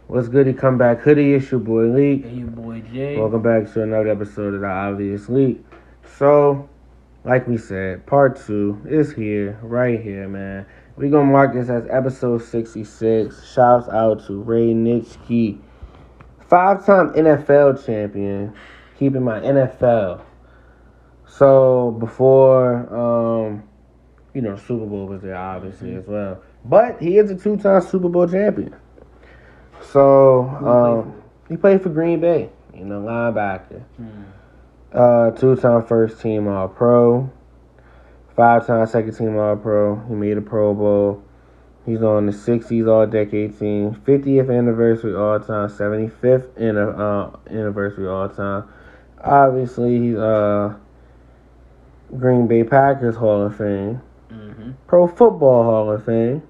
What's good? Come back hoodie. It's your boy Lee. Hey, your boy Jay. Welcome back to another episode of the Obvious League. So, like we said, part 2 is here, right here, man. We're going to mark this as episode 66. Shouts out to Ray Nitschke, 5-time NFL champion, keeping my NFL. So, before, Super Bowl was there, obviously, as well. But he is a 2-time Super Bowl champion. So, he played for Green Bay, linebacker. 2-time first team All-Pro, 5-time second team All-Pro. He made a Pro Bowl. He's on the 60s All-Decade team, 50th anniversary All-Time, 75th anniversary All-Time. Obviously, he's Green Bay Packers Hall of Fame, Pro Football Hall of Fame.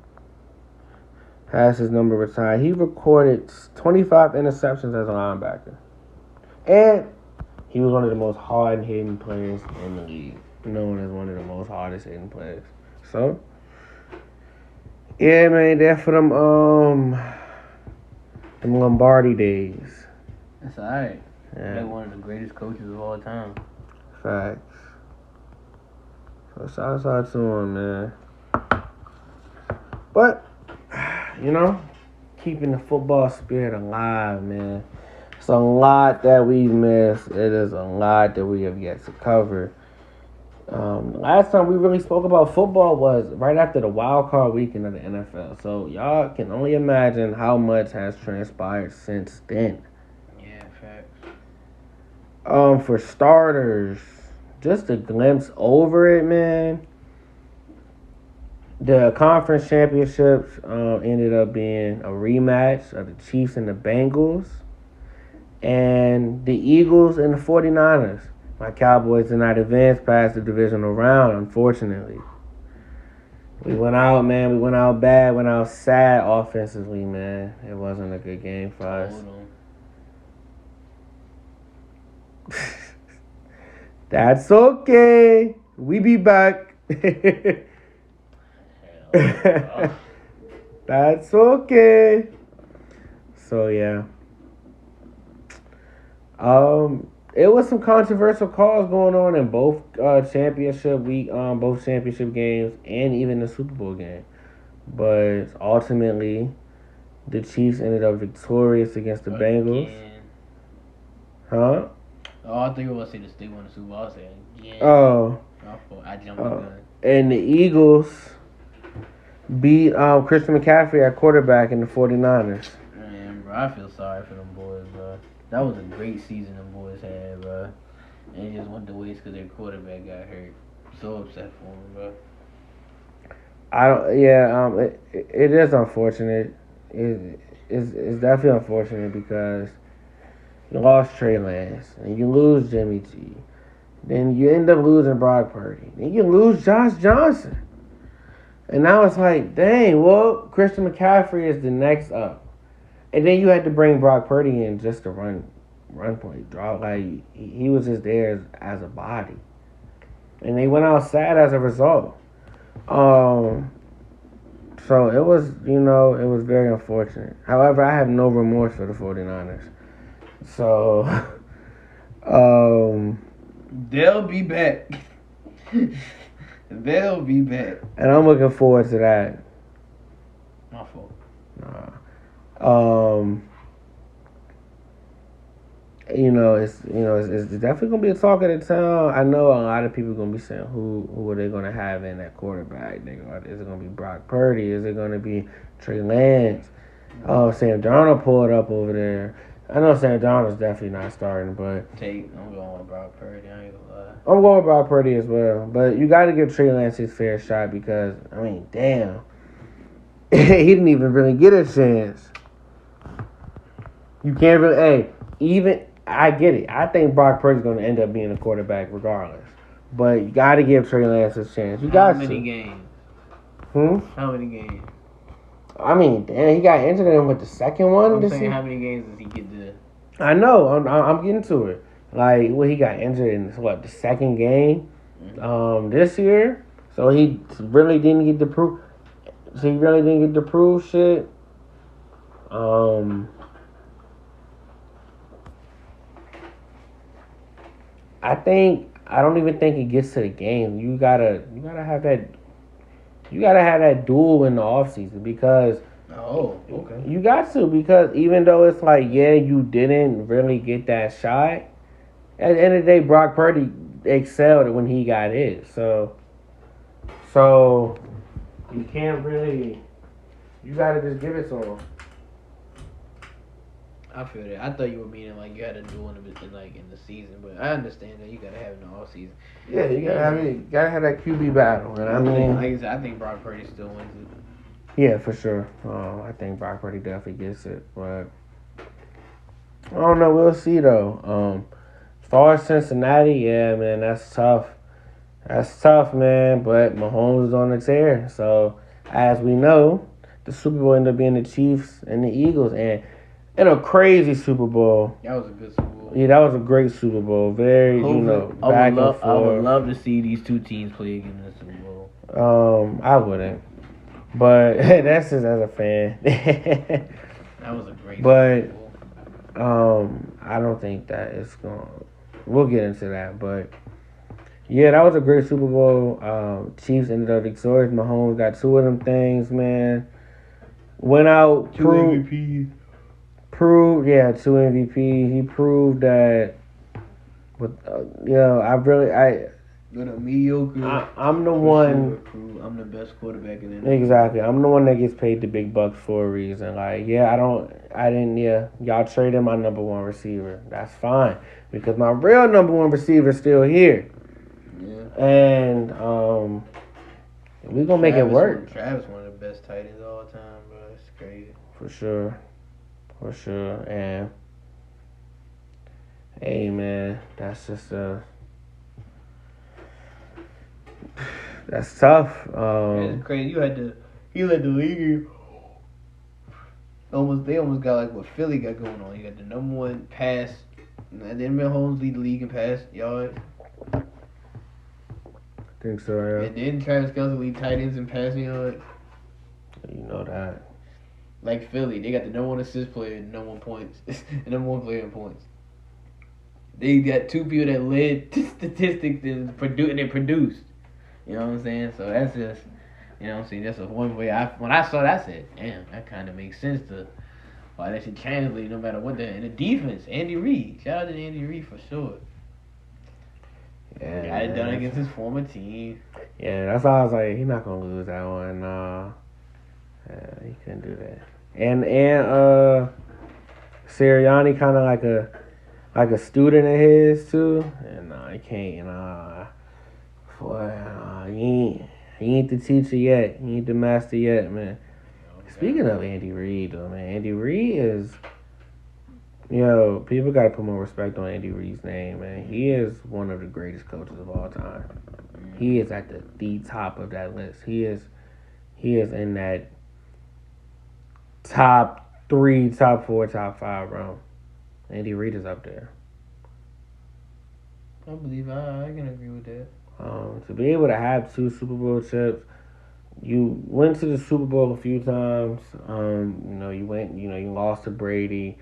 Has his number retired. He recorded 25 interceptions as a linebacker. And he was one of the most hard-hitting players in the league. Known as one of the most hardest-hitting players. So, yeah, man, that's for them Lombardi days. That's alright. Yeah. Like one of the greatest coaches of all time. Facts. So, shout out to him, man. But, keeping the football spirit alive, man. It's a lot that we missed. It is a lot that we have yet to cover. Last time we really spoke about football was right after the wild card weekend of the NFL. So y'all can only imagine how much has transpired since then. Yeah, facts. For starters, just a glimpse over it, man. The conference championships ended up being a rematch of the Chiefs and the Bengals. And the Eagles and the 49ers. My Cowboys did not advance past the divisional round, unfortunately. We went out, man. We went out bad. Went out sad offensively, man. It wasn't a good game for us. That's okay. We be back. That's okay. So, yeah. It was some controversial calls going on in both championship games and even the Super Bowl game. But ultimately, the Chiefs ended up victorious against the Bengals. Huh? Oh, I thought you were going to say the State won the Super Bowl. I said, yeah. Oh. I jumped the gun. And the Eagles beat Christian McCaffrey at quarterback in the 49ers. Man, bro, I feel sorry for them boys, bro. That was a great season them boys had, bro. And it just went to waste because their quarterback got hurt. So upset for him, bro. It is unfortunate. It's definitely unfortunate because you lost Trey Lance and you lose Jimmy G. Then you end up losing Brock Purdy. Then you lose Josh Johnson. And now it's like, dang, well, Christian McCaffrey is the next up. And then you had to bring Brock Purdy in just to run point, draw. Like, he was just there as a body. And they went out sad as a result. So it was, it was very unfortunate. However, I have no remorse for the 49ers. So, they'll be back. They'll be back. And I'm looking forward to that. My fault. It's definitely gonna be a talk of the town. I know a lot of people gonna be saying who are they gonna have in that quarterback? Is it gonna be Brock Purdy? Is it gonna be Trey Lance? Oh, Sam Darnold pulled up over there. I know Sam Darnold's definitely not starting, but I'm going with Brock Purdy. I ain't gonna lie. I'm going with Brock Purdy as well. But you got to give Trey Lance his fair shot because damn, he didn't even really get a chance. You can't really. I get it. I think Brock Purdy's going to end up being a quarterback regardless. But you got to give Trey Lance his chance. How many games? How many games? Damn, he got injured in with the second one. I'm saying, how many games does he get to? I know. I'm getting to it. Like, he got injured in the second game, this year. So he really didn't get to prove. shit. I don't even think it gets to the game. You gotta have that duel in the offseason because Oh, okay. you got to, because even though it's like, yeah, you didn't really get that shot, at the end of the day, Brock Purdy excelled when he got his. So you can't really. You gotta just give it to him. I feel that. I thought you were meaning like you had to do it in the season, but I understand that you gotta have it in the off season. Yeah, you gotta have that QB battle, and I mean, like I said, I think Brock Purdy still wins it. yeah, for sure. I think Brock Purdy definitely gets it, but I don't know. We'll see though. As far as Cincinnati, yeah, man, that's tough. That's tough, man. But Mahomes is on the tear, so as we know, the Super Bowl ended up being the Chiefs and the Eagles, and in a crazy Super Bowl. That was a good Super Bowl. Yeah, that was a great Super Bowl. Very, back and forth. I would love to see these two teams play again in the Super Bowl. I wouldn't, but that's just as a fan. That was a great but, Super Bowl. I don't think that it's going. We'll get into that, but yeah, that was a great Super Bowl. Chiefs ended up victorious. Mahomes got two of them things, man. Went out, Two MVPs. Two MVP. He proved that. But With a mediocre. I'm the one. I'm the best quarterback in the NFL. Exactly. I'm the one that gets paid the big bucks for a reason. Like, yeah, y'all traded my number one receiver. That's fine. Because my real number one receiver is still here. Yeah. And we're gonna make it work. Travis one of the best tight ends of all time, bro. It's crazy. For sure. And hey, man, that's just that's tough. It's crazy. He led the league. They almost got like what Philly got going on. You got the number one pass. And then Mahomes lead the league in pass yards. I think so, yeah. And then Travis Kelce lead tight ends in passing yards. You know that. Like Philly, they got the number one assist player and number one points. And number one player in points. They got two people that led statistics and they produced. You know what I'm saying? So that's just, you know what I'm saying? That's a one way. When I saw that, I said, damn, that kind of makes sense to why that should translate no matter what. And the defense, Andy Reid. Shout out to Andy Reid for sure. Yeah, got it done against his former team. Yeah, that's why I was like, he's not gonna lose that one. He couldn't do that. And Sirianni kind of like a student of his too. And he can't. He ain't the teacher yet. He ain't the master yet, man. Okay. Speaking of Andy Reid, though, man, Andy Reid is. People gotta put more respect on Andy Reid's name, man. He is one of the greatest coaches of all time. He is at the top of that list. He is in that top 3, top 4, top 5 realm. Andy Reid is up there. I believe I can agree with that. To be able to have 2 Super Bowl chips, you went to the Super Bowl a few times. You lost to Brady.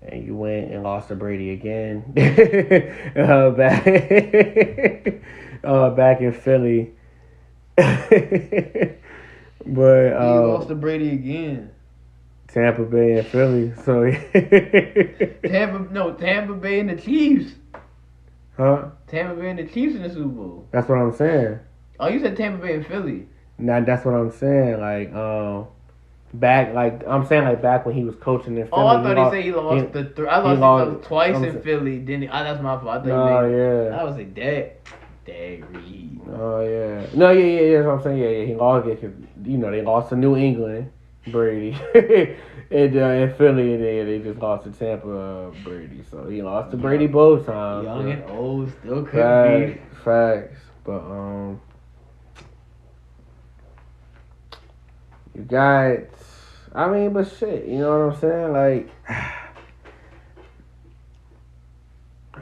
And you went and lost to Brady again. Back in Philly. But you lost to Brady again. Tampa Bay and Philly. So Tampa Bay and the Chiefs. Huh? Tampa Bay and the Chiefs in the Super Bowl. That's what I'm saying. Oh, you said Tampa Bay and Philly. Nah, that's what I'm saying. Like, back when he was coaching in Philly. Oh, I thought he said he lost I thought he lost twice in Philly. That's my fault. I thought yeah. I was like, Dag Reed. Oh yeah. No, yeah. That's what I'm saying. Yeah. He lost it because they lost to New England, Brady, and in Philly, and they just lost to Tampa, Brady. So he lost to Brady both times. Young and old, still could be. Facts, but you got. I mean, but shit, you know what I'm saying? Like, I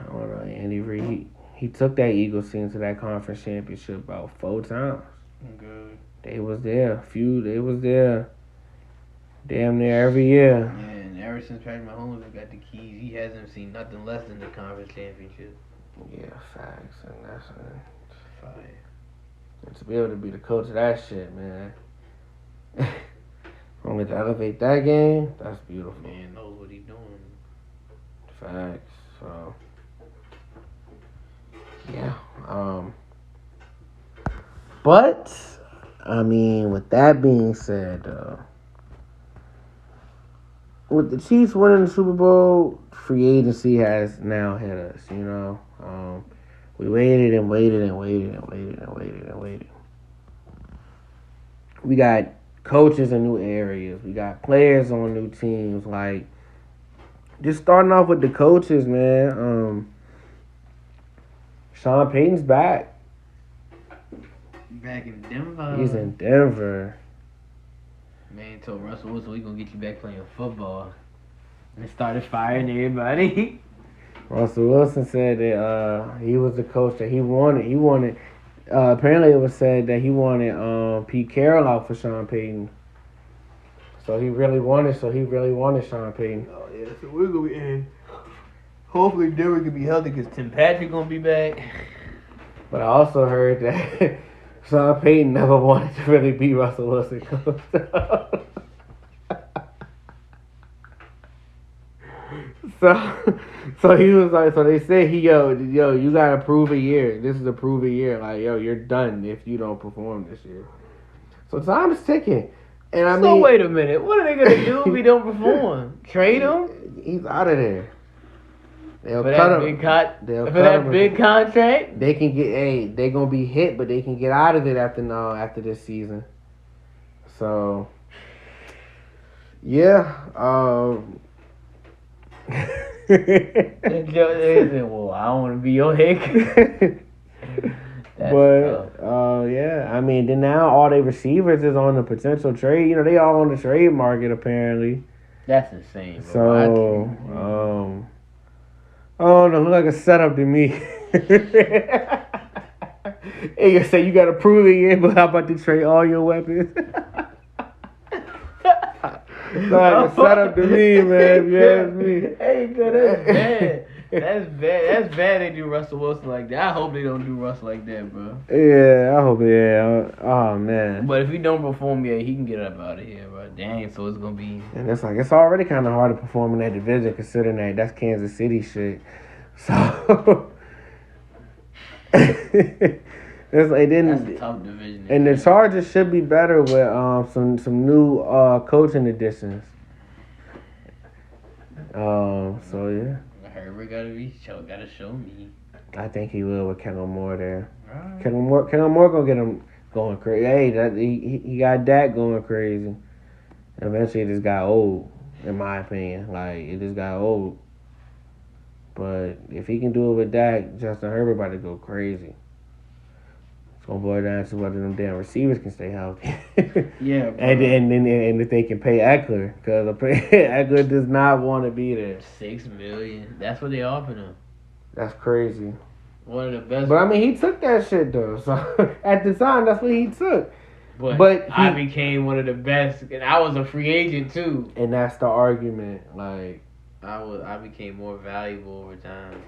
don't know, Andy Reid, he took that Eagles team to that conference championship about 4 times. Good. They was there. They was there damn near every year. Yeah, and ever since Patrick Mahomes got the keys, he hasn't seen nothing less than the conference championship. Yeah, facts, and that's Fire. and to be able to be the coach of that shit, man. Only to elevate that game, that's beautiful. Man knows what he doing. Facts. So yeah. But I mean, with that being said, with the Chiefs winning the Super Bowl, free agency has now hit us. We waited and waited and waited and waited and waited and waited. We got coaches in new areas. We got players on new teams. Like, just starting off with the coaches, man. Sean Payton's back. Back in Denver. He's in Denver. Man told Russell Wilson, we gonna get you back playing football. And started firing everybody. Russell Wilson said that he was the coach that he wanted. He wanted. Apparently, it was said that he wanted Pete Carroll out for Sean Payton. So he really wanted Sean Payton. Oh yeah, so we're gonna be in. Hopefully Denver can be healthy because Tim Patrick gonna be back. But I also heard that Sean Payton never wanted to really be Russell Wilson coach. So he was like, so they said yo, you gotta prove a year. This is a prove a year. Like, yo, you're done if you don't perform this year. So time is ticking. And I mean, wait a minute, what are they gonna do if he don't perform? Trade him? He's out of there. They'll For cut that him. for that big contract? They can get they gonna be hit, but they can get out of it after this season. So yeah. Well, I don't want to be your head. But yeah, I mean, then now all their receivers is on the potential trade. They all on the trade market apparently. That's insane. Bro. So I don't know, look like a setup to me. And you say you got to prove it, but how about to trade all your weapons? Like a setup to me, man. If you ask me. Hey, good. That's bad. That's bad. That's bad. They do Russell Wilson like that. I hope they don't do Russ like that, bro. Yeah, I hope. Yeah. Oh man. But if he don't perform, yeah, he can get up out of here, bro. Dang. So it's gonna be. And it's like it's already kind of hard to perform in that division, considering that's Kansas City shit. So. It's like That's a tough division. And the Chargers should be better with some new coaching additions. So yeah. Herbert gotta show me. I think he will with Kellen Moore there. Right. Kellen Moore gonna get him going crazy. Hey, he got Dak going crazy. Eventually, it just got old, in my opinion. Like, it just got old. But if he can do it with Dak, Justin Herbert about to go crazy. It's gonna boil down to whether them damn receivers can stay healthy. Yeah, bro. and if they can pay Eckler, because Eckler does not want to be there. $6 million. That's what they offered him. That's crazy. One of the best. But I mean, he took that shit though. So at the time, that's what he took. But I became one of the best, and I was a free agent too. And that's the argument. Like, I became more valuable over time.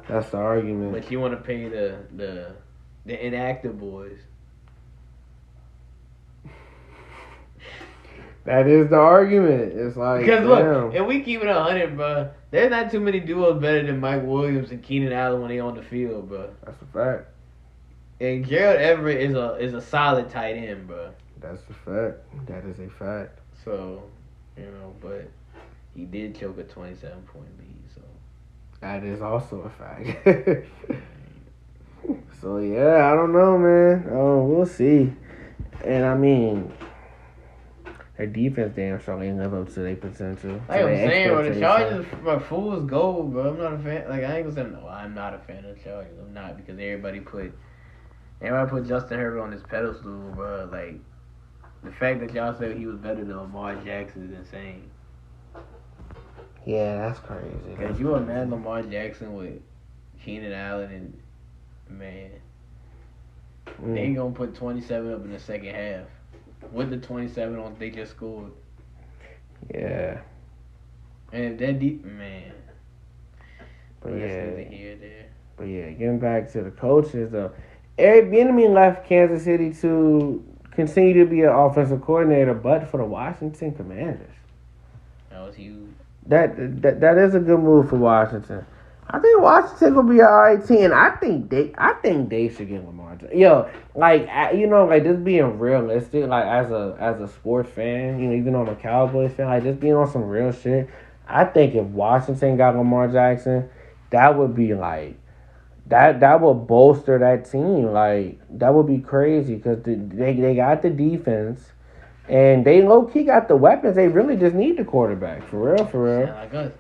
That's the argument. But you want to pay the inactive boys. That is the argument. It's like, Because damn. look, if we keep it 100, bro, there's not too many duos better than Mike Williams and Keenan Allen when they on the field, bro. That's a fact. And Gerald Everett is a solid tight end, bro. That's a fact. That is a fact. So, but he did choke a 27-point lead, so. That is also a fact. So, yeah, I don't know, man. We'll see. And, I mean, their defense damn sure ain't live up to their potential. Like I'm saying, bro, the Chargers are fool's gold, bro. I'm not a fan. Like, I ain't gonna say, no, I'm not a fan of the Chargers. I'm not, because everybody put Justin Herbert on this pedestal, bro. Like, the fact that y'all said he was better than Lamar Jackson is insane. Yeah, that's crazy. Because you imagine Lamar Jackson with Keenan Allen and, man, they ain't gonna put 27 up in the second half. With the 27 on, they just scored. Yeah. And if that deep, man. But But yeah. here, there. But yeah, getting back to the coaches though, Eric Bieniemy left Kansas City to continue to be an offensive coordinator, but for the Washington Commanders. That was huge. That is a good move for Washington. I think Washington gonna be an alright team, and I think they should get Lamar. Yo, like like just being realistic, like as a sports fan, even though I'm a Cowboys fan, like just being on some real shit. I think if Washington got Lamar Jackson, that would be like that would bolster that team. Like that would be crazy because they got the defense. And they low key got the weapons. They really just need the quarterback for real, for real. Sound like us.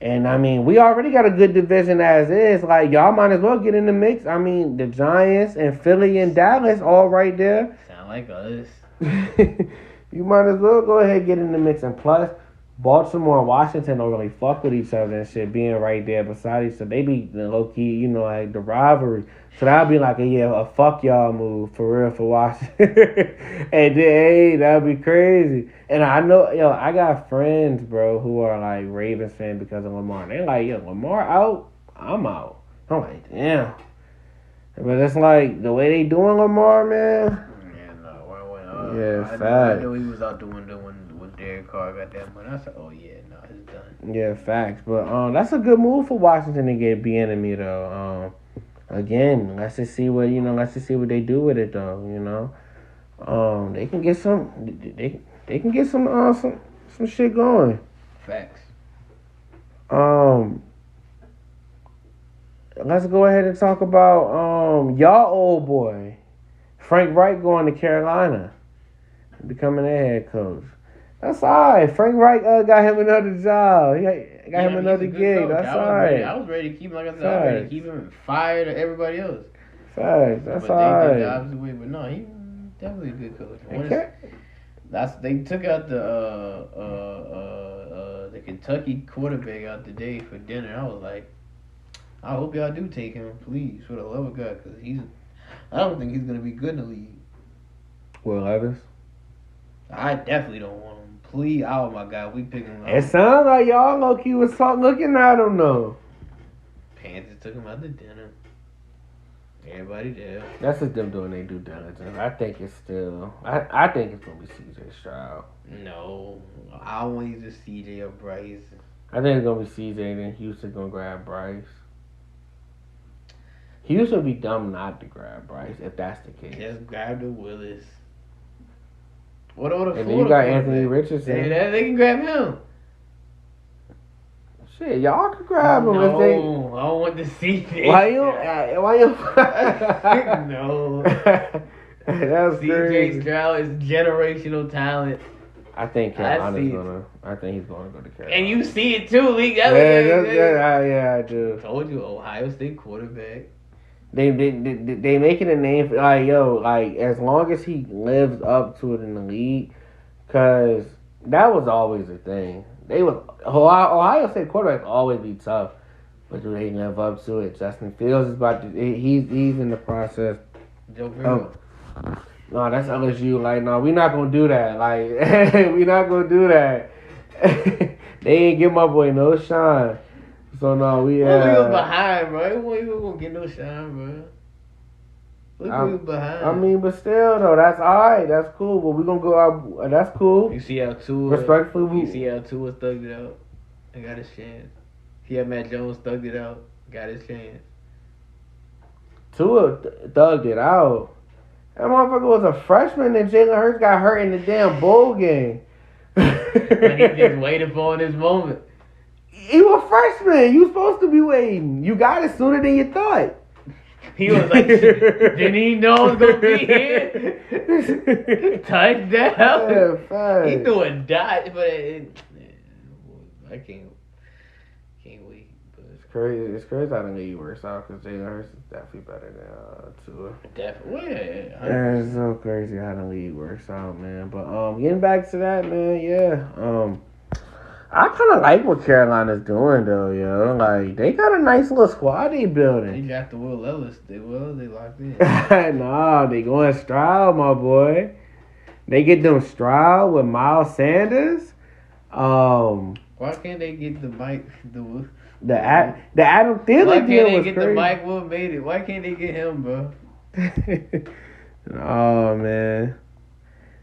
And I mean, we already got a good division as is. Like y'all might as well get in the mix. I mean, the Giants and Philly and Dallas all right there. Sound like us. You might as well go ahead and get in the mix. And plus, Baltimore and Washington don't really fuck with each other and shit, being right there beside each other. They be the low key, like the rivalry. So that'd be like a fuck y'all move for real for Washington. And then, hey, that'd be crazy. And I know, I got friends, bro, who are like Ravens fans because of Lamar. They like, Lamar out, I'm out. I'm like, damn. But it's like the way they doing Lamar, man. Yeah, no, facts. I know he was out the window when Derek Carr got that money. I said, oh yeah, no, it's done. Yeah, facts. But that's a good move for Washington to get Bieniemy though. Again, let's just see what they do with it though. They can get they can get some shit going. Facts. Let's go ahead and talk about y'all old boy, Frank Reich going to Carolina, becoming their head coach. That's alright. Frank Reich got him another job. He got him another gig. Coach. That's alright. I was ready to keep him. Like I said, I was ready to keep him and fire to everybody else. Facts. That's but alright. they did the opposite way. But no, he definitely a good coach. They took out the Kentucky quarterback out today for dinner. I was like, I hope y'all do take him, please, for the love of God, because I don't think he's gonna be good in the league. Will Levis? I definitely don't want him. Please, oh my God, we picking him up. It sounds like y'all low-key was looking at him though. Panthers took him out to dinner. Everybody there. That's just them doing their due diligence. I think it's still. I think it's gonna be C.J. Stroud. No, I want either C.J. or Bryce. I think it's gonna be C.J. and then Houston gonna grab Bryce. Houston would be dumb not to grab Bryce if that's the case. Just grab the Willis. What are the? And then you got Anthony Richardson. They can grab him. Shit, y'all could grab him no, if they. I don't want to see this. Why you? No. That's CJ crazy. Stroud is generational talent. I think Carolina's gonna. I think he's gonna go to Carolina. And you see it too, League. Yeah, I do. I told you, Ohio State quarterback. They making a name for, like as long as he lives up to it in the league, cause that was always a thing. Ohio State quarterbacks always be tough, but do they live up to it? Justin Fields is about to. He's in the process. Joe Burrow. No, that's LSU. Like, no, we're not gonna do that. Like, we're not gonna do that. They ain't give my boy no shine. So no, we was behind, bro. We gonna get no shine, bro. Look, we was behind. I mean, but still though, that's alright. That's cool. But we gonna go out. That's cool. You see how Tua? Respectfully, you see how Tua thugged it out and got his chance. See how Matt Jones thugged it out, got his chance. Tua thugged it out. That motherfucker was a freshman and Jalen Hurts got hurt in the damn bowl game. But he just waited for his moment. He was a freshman. You supposed to be waiting. You got it sooner than you thought. He was like, didn't he know I was gonna be here? Touchdown. Yeah, he threw a dot, but I can't wait. But It's crazy how the league works out because Jalen Hurts is definitely better than Tua. Definitely. Yeah, it's so crazy how the league works out, man. But getting back to that, man, yeah. I kind of like what Carolina's doing, though, yo. Like, they got a nice little squad they building. They got the Will Ellis. They locked in. Nah, they going Stroud, my boy. They get them Stroud with Miles Sanders. Why can't they get the The Adam Why Thielen can't deal they was get crazy. the Mike Will made it? Why can't they get him, bro? Oh man.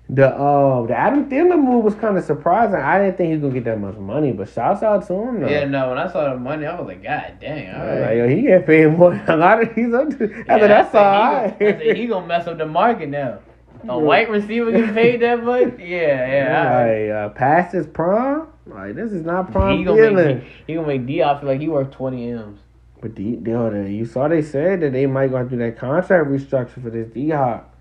The Adam Thielen move was kind of surprising. I didn't think he was gonna get that much money, but shouts out to him though. Yeah, no. When I saw the money, I was like, God dang, all I was right. like, yo, he get paid more than a lot of these other. That's all right. I said he gonna mess up the market now. A white receiver get paid that much? Yeah, all right. Like past his prime. Like this is not prime He Thielen. gonna make D-Hop feel like he worth 20 M's. But you saw they said that they might go through that contract restructure for this D-Hop.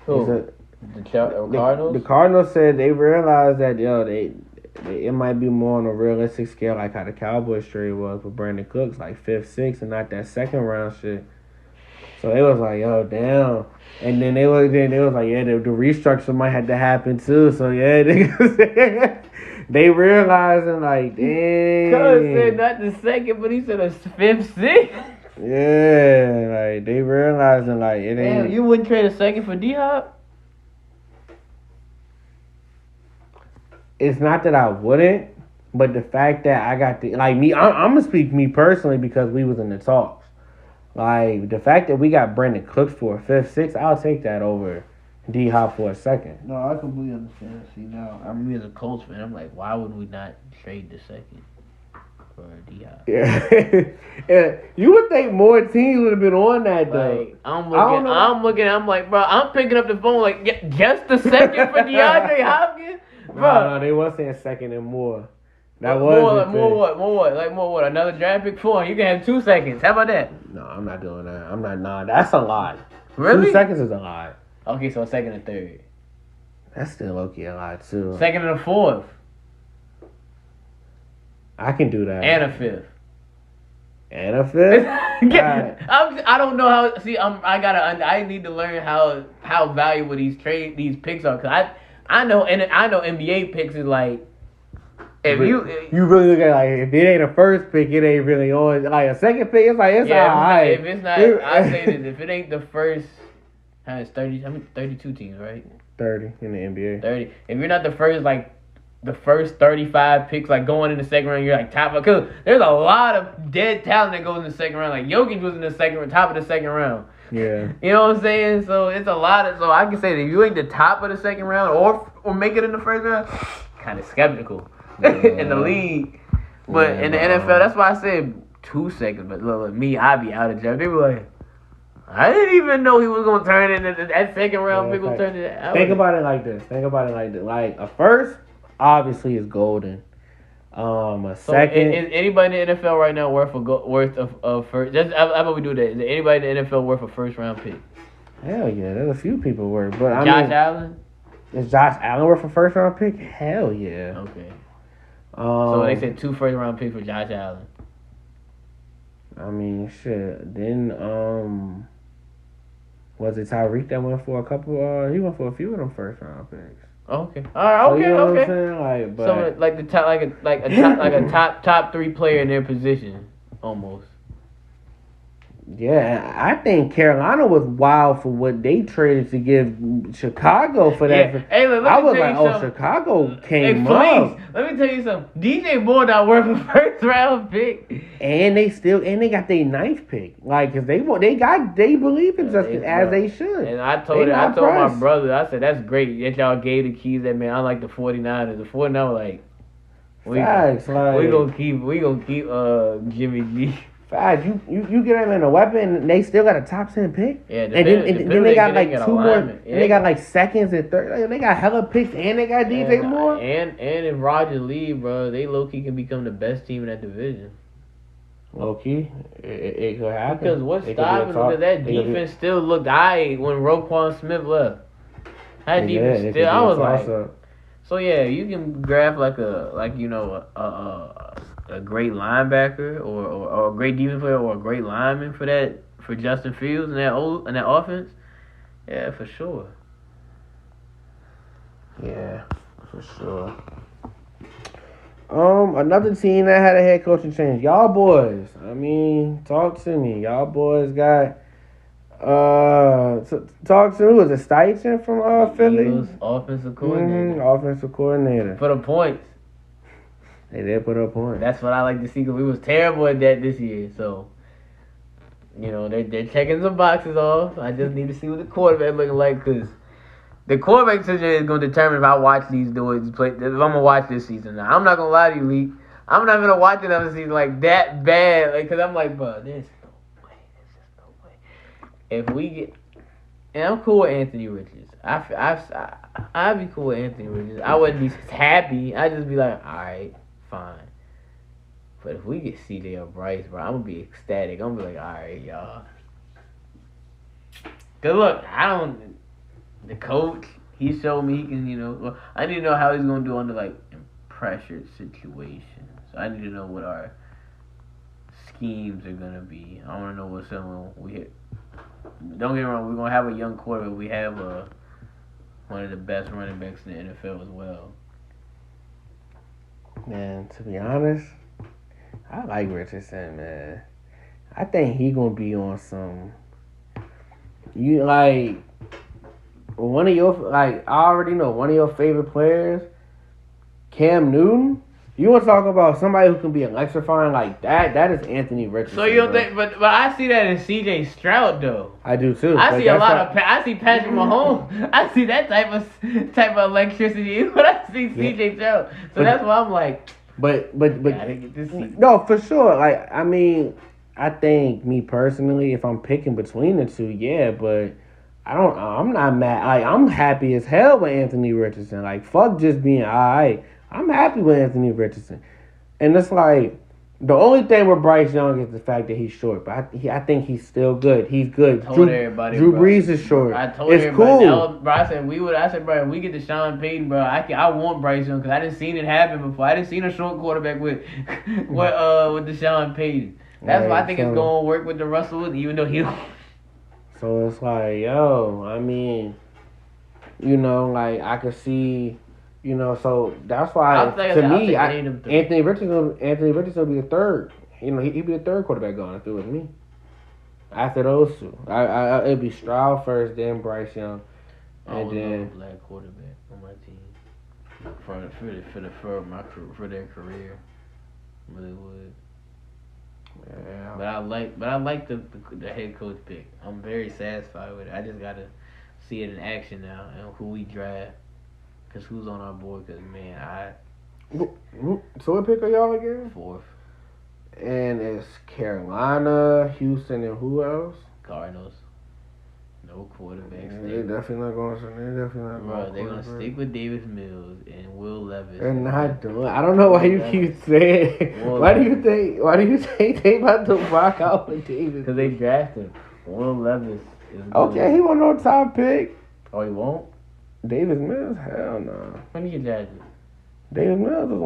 Who? The Cardinals? The Cardinals said they realized that it might be more on a realistic scale, like how the Cowboys trade was with Brandon Cooks, like 5th, 6th, and not that second round shit. So they was like, yo, damn. And then they was like, yeah, the restructure might have to happen too. So yeah, they realizing like, damn. Cuz said not the second, but he said a 5th, 6th. Yeah, like they realizing like it ain't. Damn, you wouldn't trade a second for D-Hop? It's not that I wouldn't, but the fact that I got I'm gonna speak me personally because we was in the talks. Like the fact that we got Brandon Cooks for a 5th, 6th, I'll take that over D-Hop for a second. No, I completely understand. See now, me as a Colts fan, I'm like, why wouldn't we not trade the second for D-Hop? Yeah, you would think more teams would have been on that though. Like, I'm looking, I'm like, bro, I'm picking up the phone like, just the second for DeAndre Hopkins, bro. No, they was saying second and more. That More what? Another draft pick for him. You can have 2 seconds. How about that? No, I'm not doing that. I'm not. Nah, that's a lie. Really? 2 seconds is a lie. Okay, so a second and third. That's still okay a lie too. Second and a fourth. I can do that. And a fifth. And a fifth? I don't know how. See, I need to learn how valuable these picks are. Cause I know NBA picks is like. If you really look at it like if it ain't a first pick, it ain't really on. Like a second pick, it's like it's alright. If it's not, I say this: if it ain't the first, it's 30. I mean, 32 teams, right? 30 in the NBA. 30. If you're not the first 35 picks, like going in the second round, you're like top. Because there's a lot of dead talent that goes in the second round. Like Jokic was in the top of the second round. Yeah. You know what I'm saying? So it's a lot of. So I can say that if you ain't the top of the second round or make it in the first round, kind of skeptical. In the league, but in the NFL, that's why I said 2 seconds. But look, me, I be out of jail. They were like, I didn't even know he was gonna turn it into that second round pick. Turn it out. Think about it like this. Like a first, obviously, is golden. A second. Is anybody in the NFL right now worth a first? Just how about we do that? Is there anybody in the NFL worth a first round pick? Hell yeah, there's a few people worth. But Josh Allen. Is Josh Allen worth a first round pick? Hell yeah. Okay. So they said 2 first round picks for Josh Allen. I mean, shit. Then was it Tyreek that went for a couple? He went for a few of them first round picks. Okay. All right. Okay. So, you know okay. What I'm saying? So like the top, like a top 3 player in their position, almost. Yeah, I think Carolina was wild for what they traded to give Chicago for that. Yeah. Hey, look, I was like, Chicago came up. Let me tell you something. DJ Moore not worth a first round pick. And they got their 9th pick. Like, cause they believe in Justin as they should. And I told my brother, I said, that's great that y'all gave the keys that man. I like the 49ers. The 49ers like we gonna keep Jimmy G. Fact, you get them in a weapon, and they still got a top 10 pick. Yeah, and then they got like 2 more. And they got like seconds and third. Like, they got hella picks, and they got DJ Moore. And if Roger leave, bro, they low key can become the best team in that division. Low key, it could happen. Because what's stopping them? That defense still looked aight when Roquan Smith left. That defense still. I was like, so yeah, you can grab a great linebacker or a great defense player or a great lineman for Justin Fields in that offense. Yeah, for sure. Yeah, for sure. Another team that had a head coaching change. Y'all boys. I mean, talk to me. Y'all boys got talk to who was it? Steichen from Philly? Eagles offensive coordinator. Offensive coordinator. For the points. They did put up points. That's what I like to see because we was terrible at that this year. So, they're checking some boxes off. I just need to see what the quarterback looking like because the quarterback situation is going to determine if I watch these dudes play. If I'm going to watch this season. Now, I'm not going to lie to you, Lee. I'm not going to watch another season like that bad. Because I'm like, bro, there's no way. There's just no way. If we get... And I'm cool with Anthony Richards. I'd be cool with Anthony Richards. I wouldn't be happy. I'd just be like, all right, fine. But if we get CJ or Bryce, bro, I'm going to be ecstatic. I'm going to be like, all right, y'all. Because, look, the coach, he showed me he can, I need to know how he's going to do under, in pressured situations. I need to know what our schemes are going to be. I want to know what someone we hit. Don't get me wrong, we're going to have a young quarterback. We have one of the best running backs in the NFL as well. Man, to be honest, I like Richardson, man. I think he going to be on some... one of your, I already know, one of your favorite players, Cam Newton. You want to talk about somebody who can be electrifying like that? That is Anthony Richardson. So you don't think, but I see that in C.J. Stroud though. I do too. I see a lot I see Patrick Mahomes. I see that type of electricity when I see C.J. Stroud. So that's why I'm like. But gotta get this no, for sure. I think me personally, if I'm picking between the two, yeah, but. I'm not mad. I'm happy as hell with Anthony Richardson. Fuck just being alright. I'm happy with Anthony Richardson. And it's the only thing with Bryce Young is the fact that he's short. But I think he's still good. He's good. I told everybody, Drew Brees is short. I told it's everybody. Cool. Bro, I said, bro, if we get to Sean Payton, bro, I want Bryce Young because I didn't seen it happen before. I didn't seen a short quarterback with Deshaun Payton. That's why I think it's going to work with the Russell, even though he don't. So it's I could see, so that's why to me, Anthony Richardson will be the third. He'd be the third quarterback going if it was me. After those two, it'd be Stroud first, then Bryce Young, and then a black quarterback on my team for their career. Really would. Yeah. But I like the head coach pick. I'm very satisfied with it. I just gotta see it in action now and who we draft, cause who's on our board. Cause man, So what pick are y'all again? 4th. And it's Carolina, Houston, and who else? Cardinals. No quarterbacks. Yeah, they're definitely not going. Bro, they're gonna stick with Davis Mills and Will Levis. They're not doing. I don't know why you keep saying. Why do you think they about to rock out with Davis? Because they drafted Will Levis. Okay, he won't no top pick. Oh, he won't. Davis Mills, hell no. When did you get drafted? Davis Mills was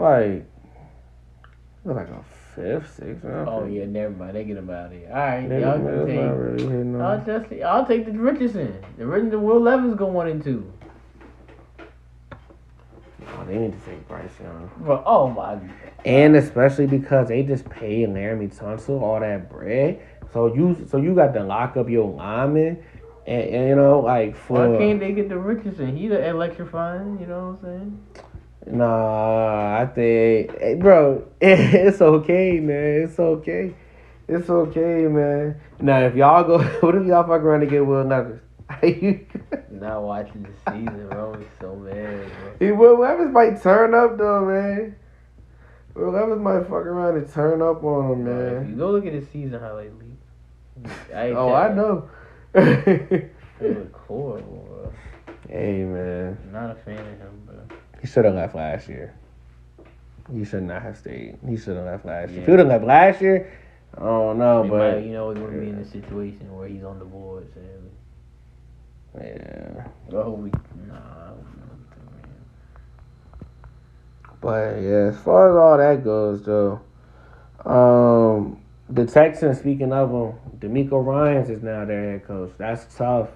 like a 5th, 6th. Oh yeah, never mind. They get him out of here. All right, Davis y'all Mills can not really hitting on. I'll take the Richardson. The Richardson Will Levis go 1 and 2. Oh, they need to take Bryce Young. Bro, oh my God. And especially because they just paid Laramie Tunsil all that bread. So you got to lock up your lineman. And why can't they get the Richardson? He's electrifying, you know what I'm saying? Nah, I think, bro, it's okay, man. It's okay. It's okay, man. Now, if y'all go, what if y'all fuck around and get Will Levis? Not watching the season, bro. I'm so mad, bro. Will Levis might turn up, though, man. Will Levis might fuck around and turn up on him, man. If you go look at his season highlight league. I know. It was horrible, bro. Hey, man. Not a fan of him, bro. He should have left last year. He should not have stayed. He should have left last year. If he would have left last year, I don't know, but... He's going to be in a situation where he's on the board, sadly. Yeah. But, yeah, as far as all that goes, though, the Texans, speaking of them, DeMeco Ryans is now their head coach. That's tough,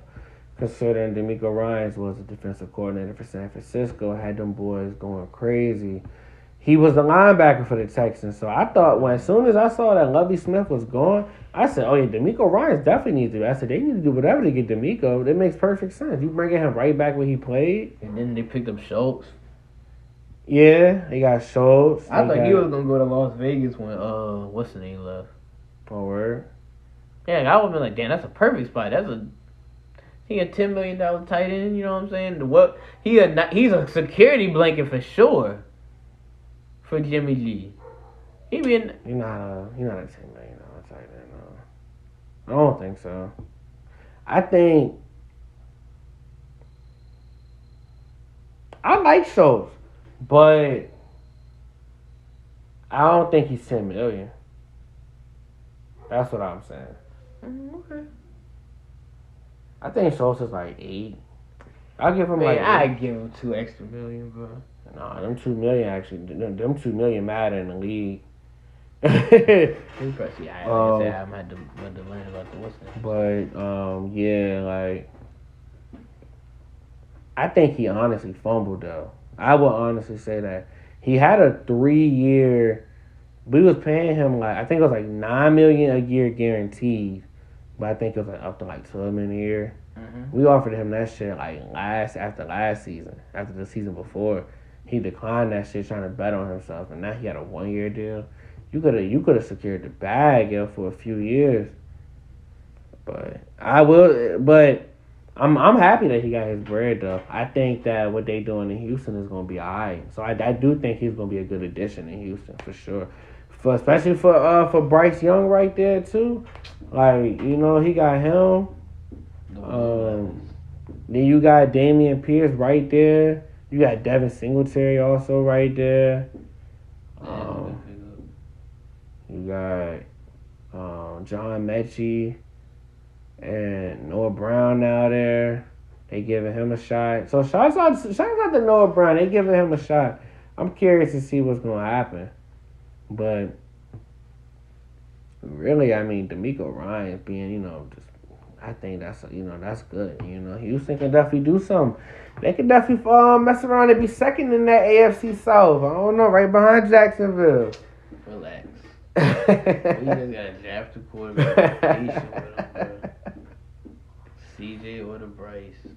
considering DeMeco Ryans was the defensive coordinator for San Francisco, had them boys going crazy. He was the linebacker for the Texans, so I thought as soon as I saw that Lovie Smith was gone, I said, oh yeah, DeMeco Ryans definitely needs to do it. I said, they need to do whatever to get DeMeco. That makes perfect sense. You bringing him right back where he played. And then they picked up Schultz. Yeah, they got Schultz. I They thought he was got gonna go to Las Vegas when what's the name left. forward. Yeah, I would have been like, damn, that's a perfect spot. He a $10 million tight end. You know what I'm saying? He's a security blanket for sure for Jimmy G. He been You're not a $10 million tight end. No. I don't think so. I think I like Schultz, but I don't think he's 10 million. That's what I'm saying. okay. I think Schultz is like 8. I'll give him Man, like I 8. give him 2 extra million, bro. Nah, them 2 million actually. Them 2 million matter in the league. He probably, I like I said, I'm had to learn about the what's name. But yeah, like I think he honestly fumbled though. I will honestly say that he had a 3-year. We was paying him like I think it was like $9 million a year guaranteed, but I think it was like up to like 12 million a year. Mm-hmm. We offered him that shit like after last season, after the season before. He declined that shit trying to bet on himself, and now he had a 1-year deal. You could have secured the bag, yo, for a few years. But I'm happy that he got his bread though. I think that what they doing in Houston is gonna be alright. So I do think he's gonna be a good addition in Houston for sure. Especially for Bryce Young right there too. Like, he got him. Then you got Damian Pierce right there. You got Devin Singletary also right there. You got John Mechie and Noah Brown now there. They giving him a shot. So shots out to Noah Brown. They giving him a shot. I'm curious to see what's gonna happen. But really, I mean, D'Amico Ryan's being, just I think that's good. Houston can definitely do something. They can definitely mess around and be second in that AFC South. I don't know, right behind Jacksonville. Relax. We just gotta draft a quarterback. Patient with him, bro. CJ or the Bryce.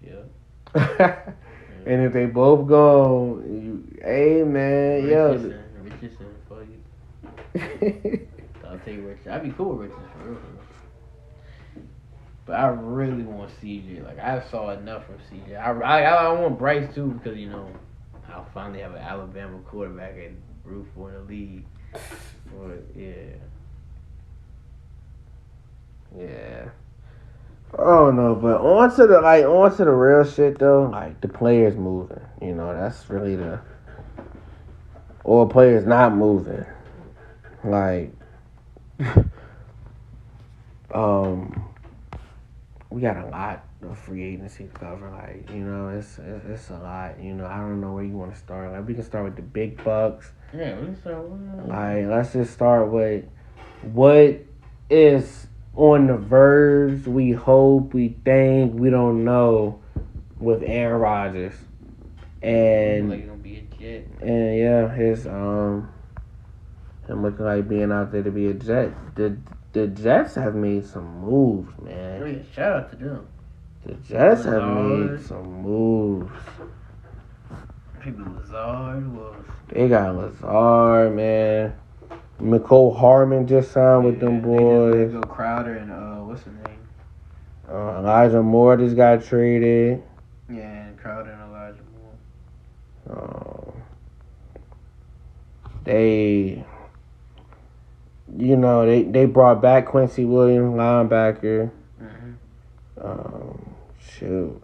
Yep. And if they both go, hey man, Richardson, fuck it. I'll take Richardson. I'd be cool with Richardson for real. But I really want CJ. Like, I saw enough from CJ. I want Bryce too because I'll finally have an Alabama quarterback and root for in the league. But yeah. Yeah. I don't know, but on to the real shit though. Like the players moving, that's really or players not moving. Like, we got a lot of free agency to cover. Like, it's a lot. I don't know where you want to start. Like, we can start with the big bucks. Yeah, we can start with Like, let's just start with what is on the verge. We hope, we think, we don't know with Aaron Rodgers, and like gonna be a Jet. And yeah, him looking like being out there to be a Jet. The Jets have made some moves, man. Oh, yeah, shout out to them. The Jets have made some moves. People Lazard was. They got Lazard, man. McCole Hardman just signed with them boys. They just let go Crowder and what's his name? Elijah Moore just got traded. Yeah, and Crowder and Elijah Moore. They brought back Quincy Williams, linebacker. Shoot.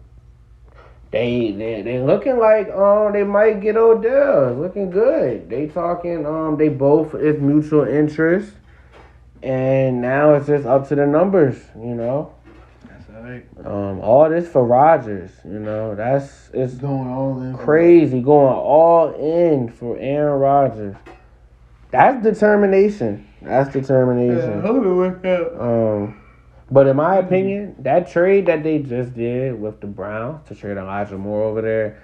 They looking like they might get Odell. It's looking good. They talking they both is mutual interest, and now it's just up to the numbers. That's alright. All this for Rodgers. It's Going all in. Crazy going all in for Aaron Rodgers. That's determination. Yeah, hope it worked out. But in my opinion, that trade that they just did with the Browns to trade Elijah Moore over there,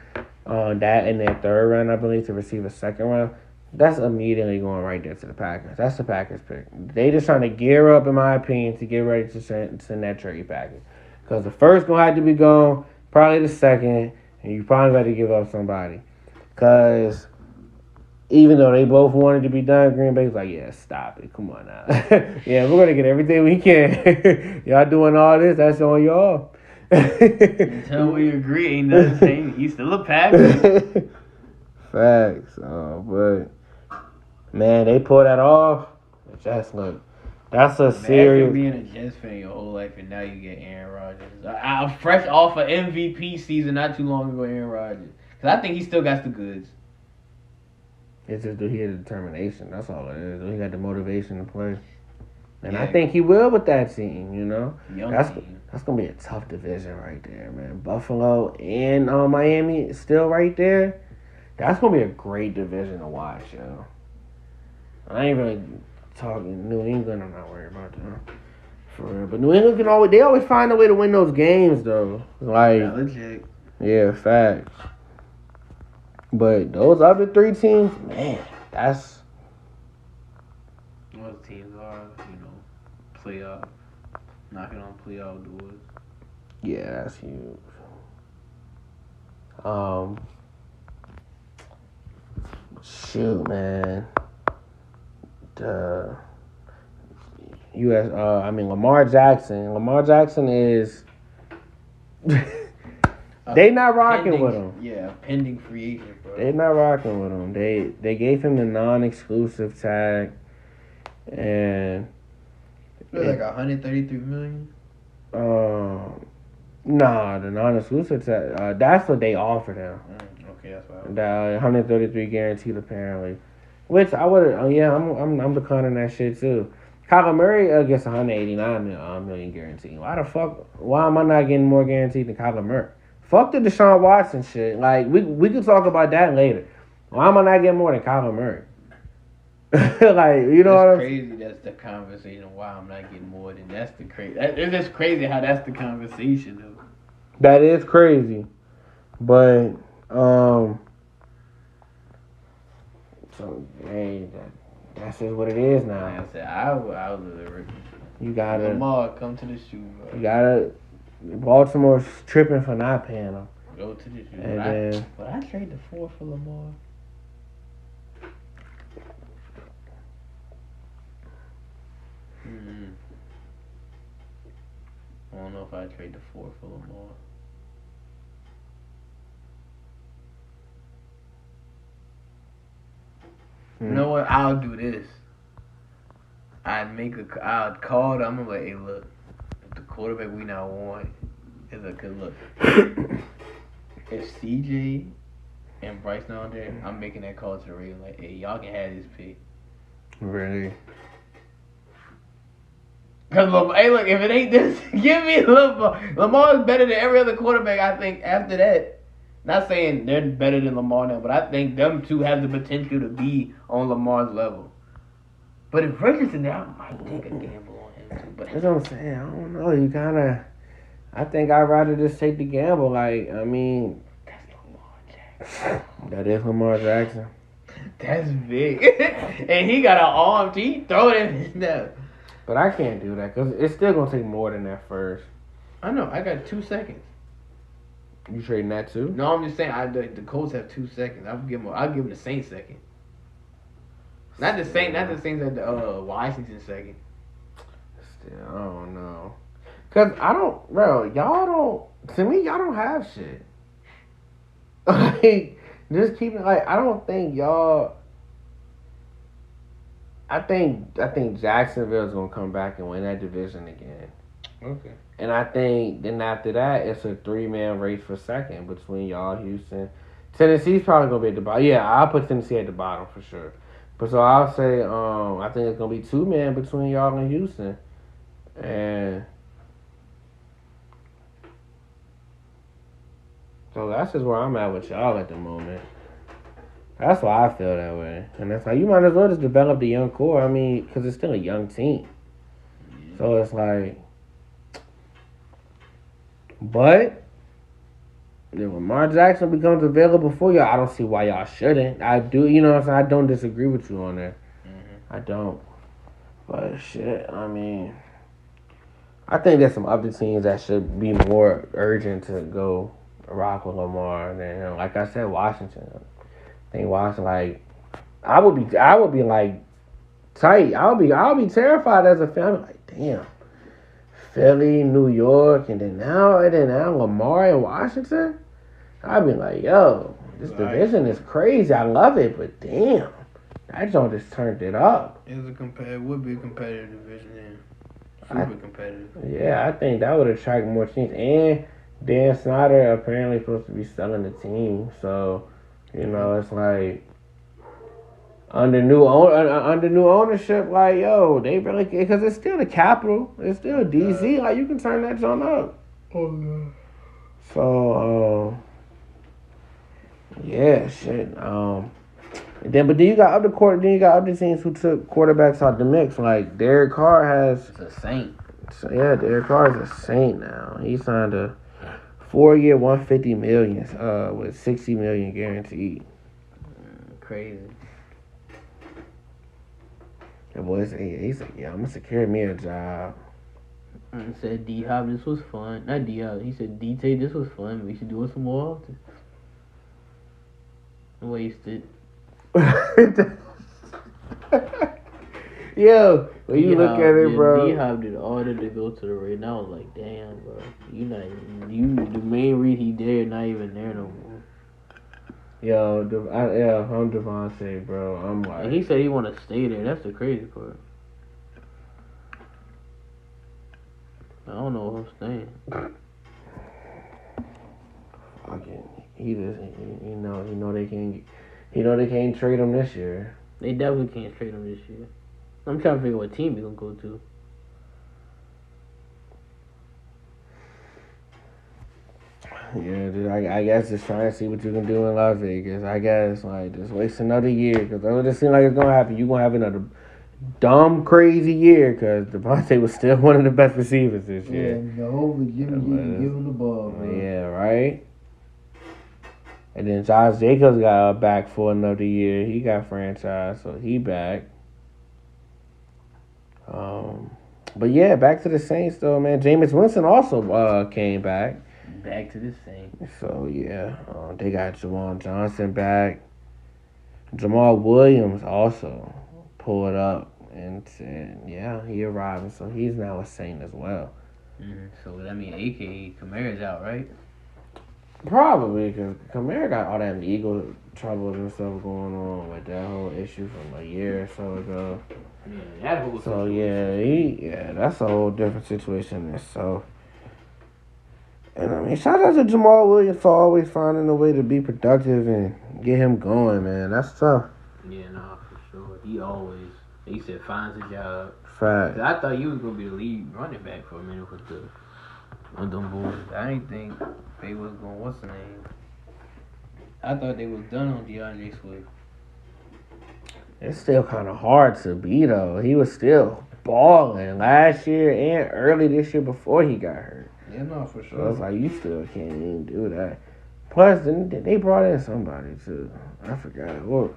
that in their third round, I believe, to receive a second round, that's immediately going right there to the Packers. That's the Packers pick. They just trying to gear up, in my opinion, to get ready to send that trade package. Because the first going to have to be gone, probably the second, And you probably got to give up somebody. Because even though they both wanted to be done, Green Bay's like, yeah, stop it. Come on now. Yeah, we're going to get everything we can. Y'all doing all this, that's on y'all. Until we agree, ain't nothing changed. He's still a Packer. Facts. But, man, they pull that off. That's a serious. Imagine being a Jets fan your whole life and now you get Aaron Rodgers. I fresh off an MVP season not too long ago, Aaron Rodgers. Because I think he still got the goods. It's just that he had determination. That's all it is. He got the motivation to play. And Yeah. I think he will with that team, Young That's team. going to be a tough division right there, man. Buffalo and Miami still right there. That's going to be a great division to watch, yo. I ain't really talking New England. I'm not worried about them. For real. But New England they always find a way to win those games, though. Like, Yeah, legit. yeah, facts. But those other three teams, man, that's... Most teams are, playoff. Knocking on playoff doors. Yeah, that's huge. Shoot, man. The Lamar Jackson. Lamar Jackson is... They not rocking with him. Yeah, pending free agent, bro. They not rocking with him. They gave him the non-exclusive tag, and It was like $133 million. Nah, the non-exclusive tag. That's what they offered him. Okay, that's why. The 133 guaranteed apparently, which I would. I'm declining that shit too. Kyler Murray gets 189 million guaranteed. Why the fuck? Why am I not getting more guaranteed than Kyler Murray? Fuck the Deshaun Watson shit. Like, we could talk about that later. Why am I not getting more than Kyler Murray? Like, you know what I'm saying? Crazy. That's the conversation. Why I'm not getting more than that's the crazy. It's just crazy how that's the conversation though. That is crazy. But so hey, that's just what it is now. Like I said, I was You gotta Lamar come to the shoe. Bro. you gotta Baltimore's tripping for not paying him. Go to the shoe. And But I trade the 4 for Lamar. I don't know if I trade the 4 for Lamar. You know what? I'll do this. I'd call them. I'm like, hey, look, if the quarterback we now want is a good look. If CJ and Bryce not there, I'm making that call to the Ravens. Like, hey, y'all can have this pick. Really? Cause hey, look, if it ain't this, give me Lamar. Lamar's better than every other quarterback. I think after that. Not saying they're better than Lamar now, but I think them two have the potential to be on Lamar's level. But if Richardson there, I might take a gamble on him too. But That's what I'm saying. I don't know. You gotta. I think I'd rather just take the gamble. Like, I mean, that's Lamar Jackson. that is Lamar Jackson. That's big, and he got an arm. He throw it in. But I can't do that because it's still gonna take more than that first. I know. I got 2 seconds. You trading that too? No, I'm just saying. The Colts have 2 seconds. I'll give them the Saints second. Not the Saints at the Washington second. Still, I don't know. Cause I don't, bro. Y'all don't. To me, y'all don't have shit. Like, just keep it. Like, I don't think y'all. I think Jacksonville's gonna come back and win that division again. Okay. And I think then after that, it's a 3-man race for second between y'all, Houston. Tennessee's probably gonna be at the bottom. Yeah, I'll put Tennessee at the bottom for sure. But so I'll say, I think it's gonna be 2-man between y'all and Houston, and so that's just where I'm at with y'all at the moment. That's why I feel that way, and that's like you might as well just develop the young core. I mean, because it's still a young team, so it's like. But if Lamar Jackson becomes available for y'all, I don't see why y'all shouldn't. I do, you know what I'm saying? I don't disagree with you on that. Mm-hmm. I don't. But shit, I mean, I think there's some other teams that should be more urgent to go rock with Lamar. And then, like I said, Washington. I think Washington, like, I would be like tight. I'll be terrified as a fan. I'm like, damn, Philly, New York, and then now Lamar and Washington. I'd be like, yo, this division is crazy. I love it, but damn, that joint just turned it up. It would be a competitive division, yeah. Super competitive. Yeah, I think that would attract more teams. And Dan Snyder apparently supposed to be selling the team, so it's like under new ownership, like yo, they really because it's still the capital, it's still DC, like you can turn that joint up. Oh no. So yeah, shit. But then you got other teams who took quarterbacks out the mix. Like Derek Carr has. It's a saint. So yeah, Derek Carr is a saint now. He signed a 4-year, $150 million, with $60 million guaranteed. Crazy. The boy said, he's like, yeah, I'm gonna secure me a job. And said D Hop, this was fun. Not D Hop. He said D-Tay, this was fun. We should do it some more often. Wasted. Yo, when you look at it, bro. D-Hop did all that to go to the Raiders. I was like, damn, bro. The main reason he there, not even there no more. Yo, I'm Devontae, bro. I'm like. And he said he want to stay there. That's the crazy part. I don't know if I'm staying. Fucking, he just, they can't trade him this year. They definitely can't trade him this year. I'm trying to figure what team he gonna go to. Yeah, dude, I guess just trying to see what you can do in Las Vegas. I guess, like, just waste another year, because it just seems like it's going to happen. You're going to have another dumb, crazy year, because Devontae was still one of the best receivers this year. Yeah, hopefully Jimmy G can give him the ball, man. Yeah, right? And then Josh Jacobs got back for another year. He got franchised, so he back. But yeah, back to the Saints, though, man. Jameis Winston also came back. Back to the same. So yeah, they got Jamal Johnson back. Jamal Williams also pulled up and said, yeah, he arrived. So he's now a Saint as well. Mm-hmm. So that means AKA Kamara's out, right? Probably, because Kamara got all that legal troubles and stuff going on with that whole issue from a year or so ago. Yeah, that whole so situation. yeah, that's a whole different situation itself. And I mean, shout out to Jamal Williams for always finding a way to be productive and get him going, man. That's tough. Yeah, no, for sure. He said finds a job. Fact. I thought you was gonna be the lead running back for a minute with them boys. I didn't think they was gonna. What's the name? I thought they was done on DeAndre Swift. It's still kind of hard to be though. He was still balling last year and early this year before he got hurt. Yeah, no, for sure. So it's like, you still can't even do that. Plus, they brought in somebody, too. I forgot. What?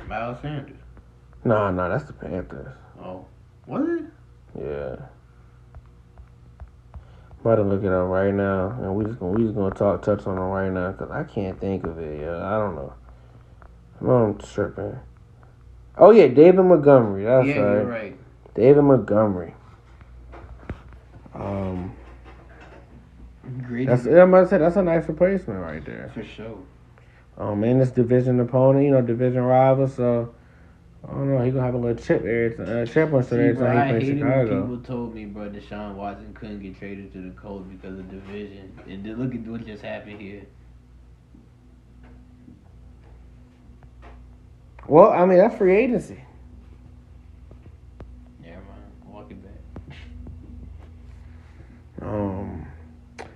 Miles Sanders. No, that's the Panthers. Oh. Was it? Yeah. About to look it up right now, and we just gonna touch on it right now, because I can't think of it, yeah. I don't know. I'm tripping. Oh, yeah, David Montgomery. That's right. Yeah, you're right. David Montgomery. That's a nice replacement right there. For sure. Man, this division opponent, division rival, so I don't know. He gonna have a little chip on every time he plays Chicago. People told me, bro, Deshaun Watson couldn't get traded to the Colts because of division, and then look at what just happened here. Well, I mean, that's free agency. Yeah, man, walk it back.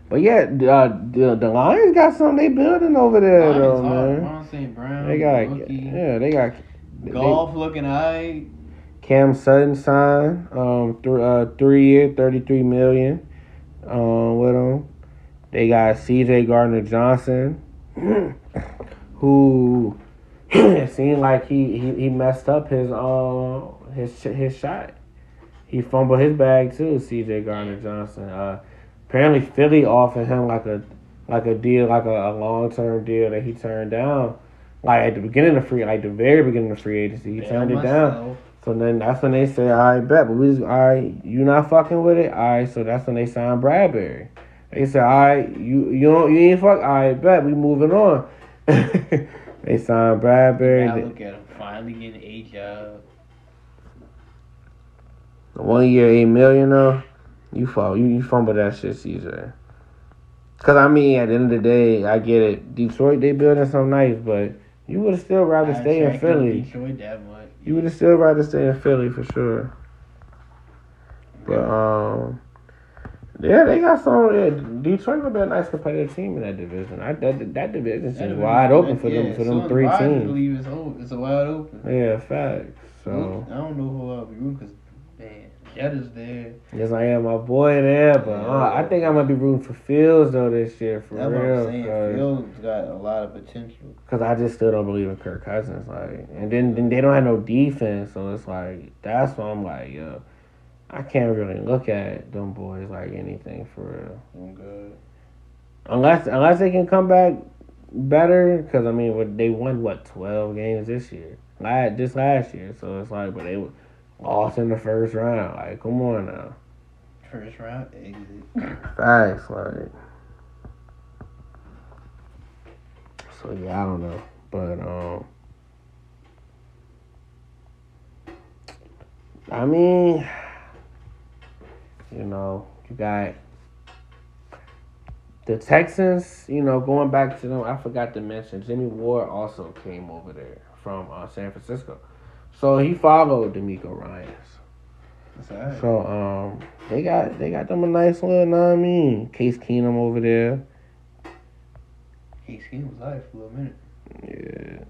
But yeah, the Lions got something they building over there, though, man. Ron St. Brown, they got golf looking alright. Cam Sutton signed 3-year, $33 million with them. They got C.J. Gardner-Johnson, who it seemed like he messed up his shot. He fumbled his bag too, C.J. Gardner-Johnson. Apparently, Philly offered him like a like a deal, like a long term deal that he turned down. Like at the beginning of the very beginning of free agency, he turned it down. So then that's when they say, all right, bet, but all right, you not fucking with it, all right. So that's when they signed Bradbury. They said, all right, you ain't fuck, all right, bet, we moving on. They signed Bradbury. Now look at him finally getting a job. 1 year, $8 million though. You fumble that shit, CJ. Cause I mean, at the end of the day, I get it. Detroit, they building some nice, but you would have still rather stay in Philly. Detroit that much. You would have still rather stay in Philly for sure. But yeah, they got some. Yeah, Detroit would be a nice competitive team in that division. That division seems wide open for them 3 teams. It's a wide open. Yeah, facts. So I don't know who I'll be rooting because man, Jetta's there. Yes, I am my boy there, but I think I'm gonna be rooting for Fields though this year for That's real. What I'm saying. Fields got a lot of potential. Cause I just still don't believe in Kirk Cousins, like, and then they don't have no defense, so it's like that's why I'm like, yo, I can't really look at them boys like anything for real. I'm good. Unless they can come back better, cause I mean, they won 12 games this year, last year, so it's like, but they lost in the first round. Like, come on now. First round exit. Facts, like. So yeah, I don't know, but I mean, you know, you got the Texans. You know, going back to them, I forgot to mention Jimmy Ward also came over there from San Francisco, so he followed D'Amico Ryans. Right. So they got them a nice little, know what I mean, Case Keenum over there. Case Keenum was live for a minute. Yeah.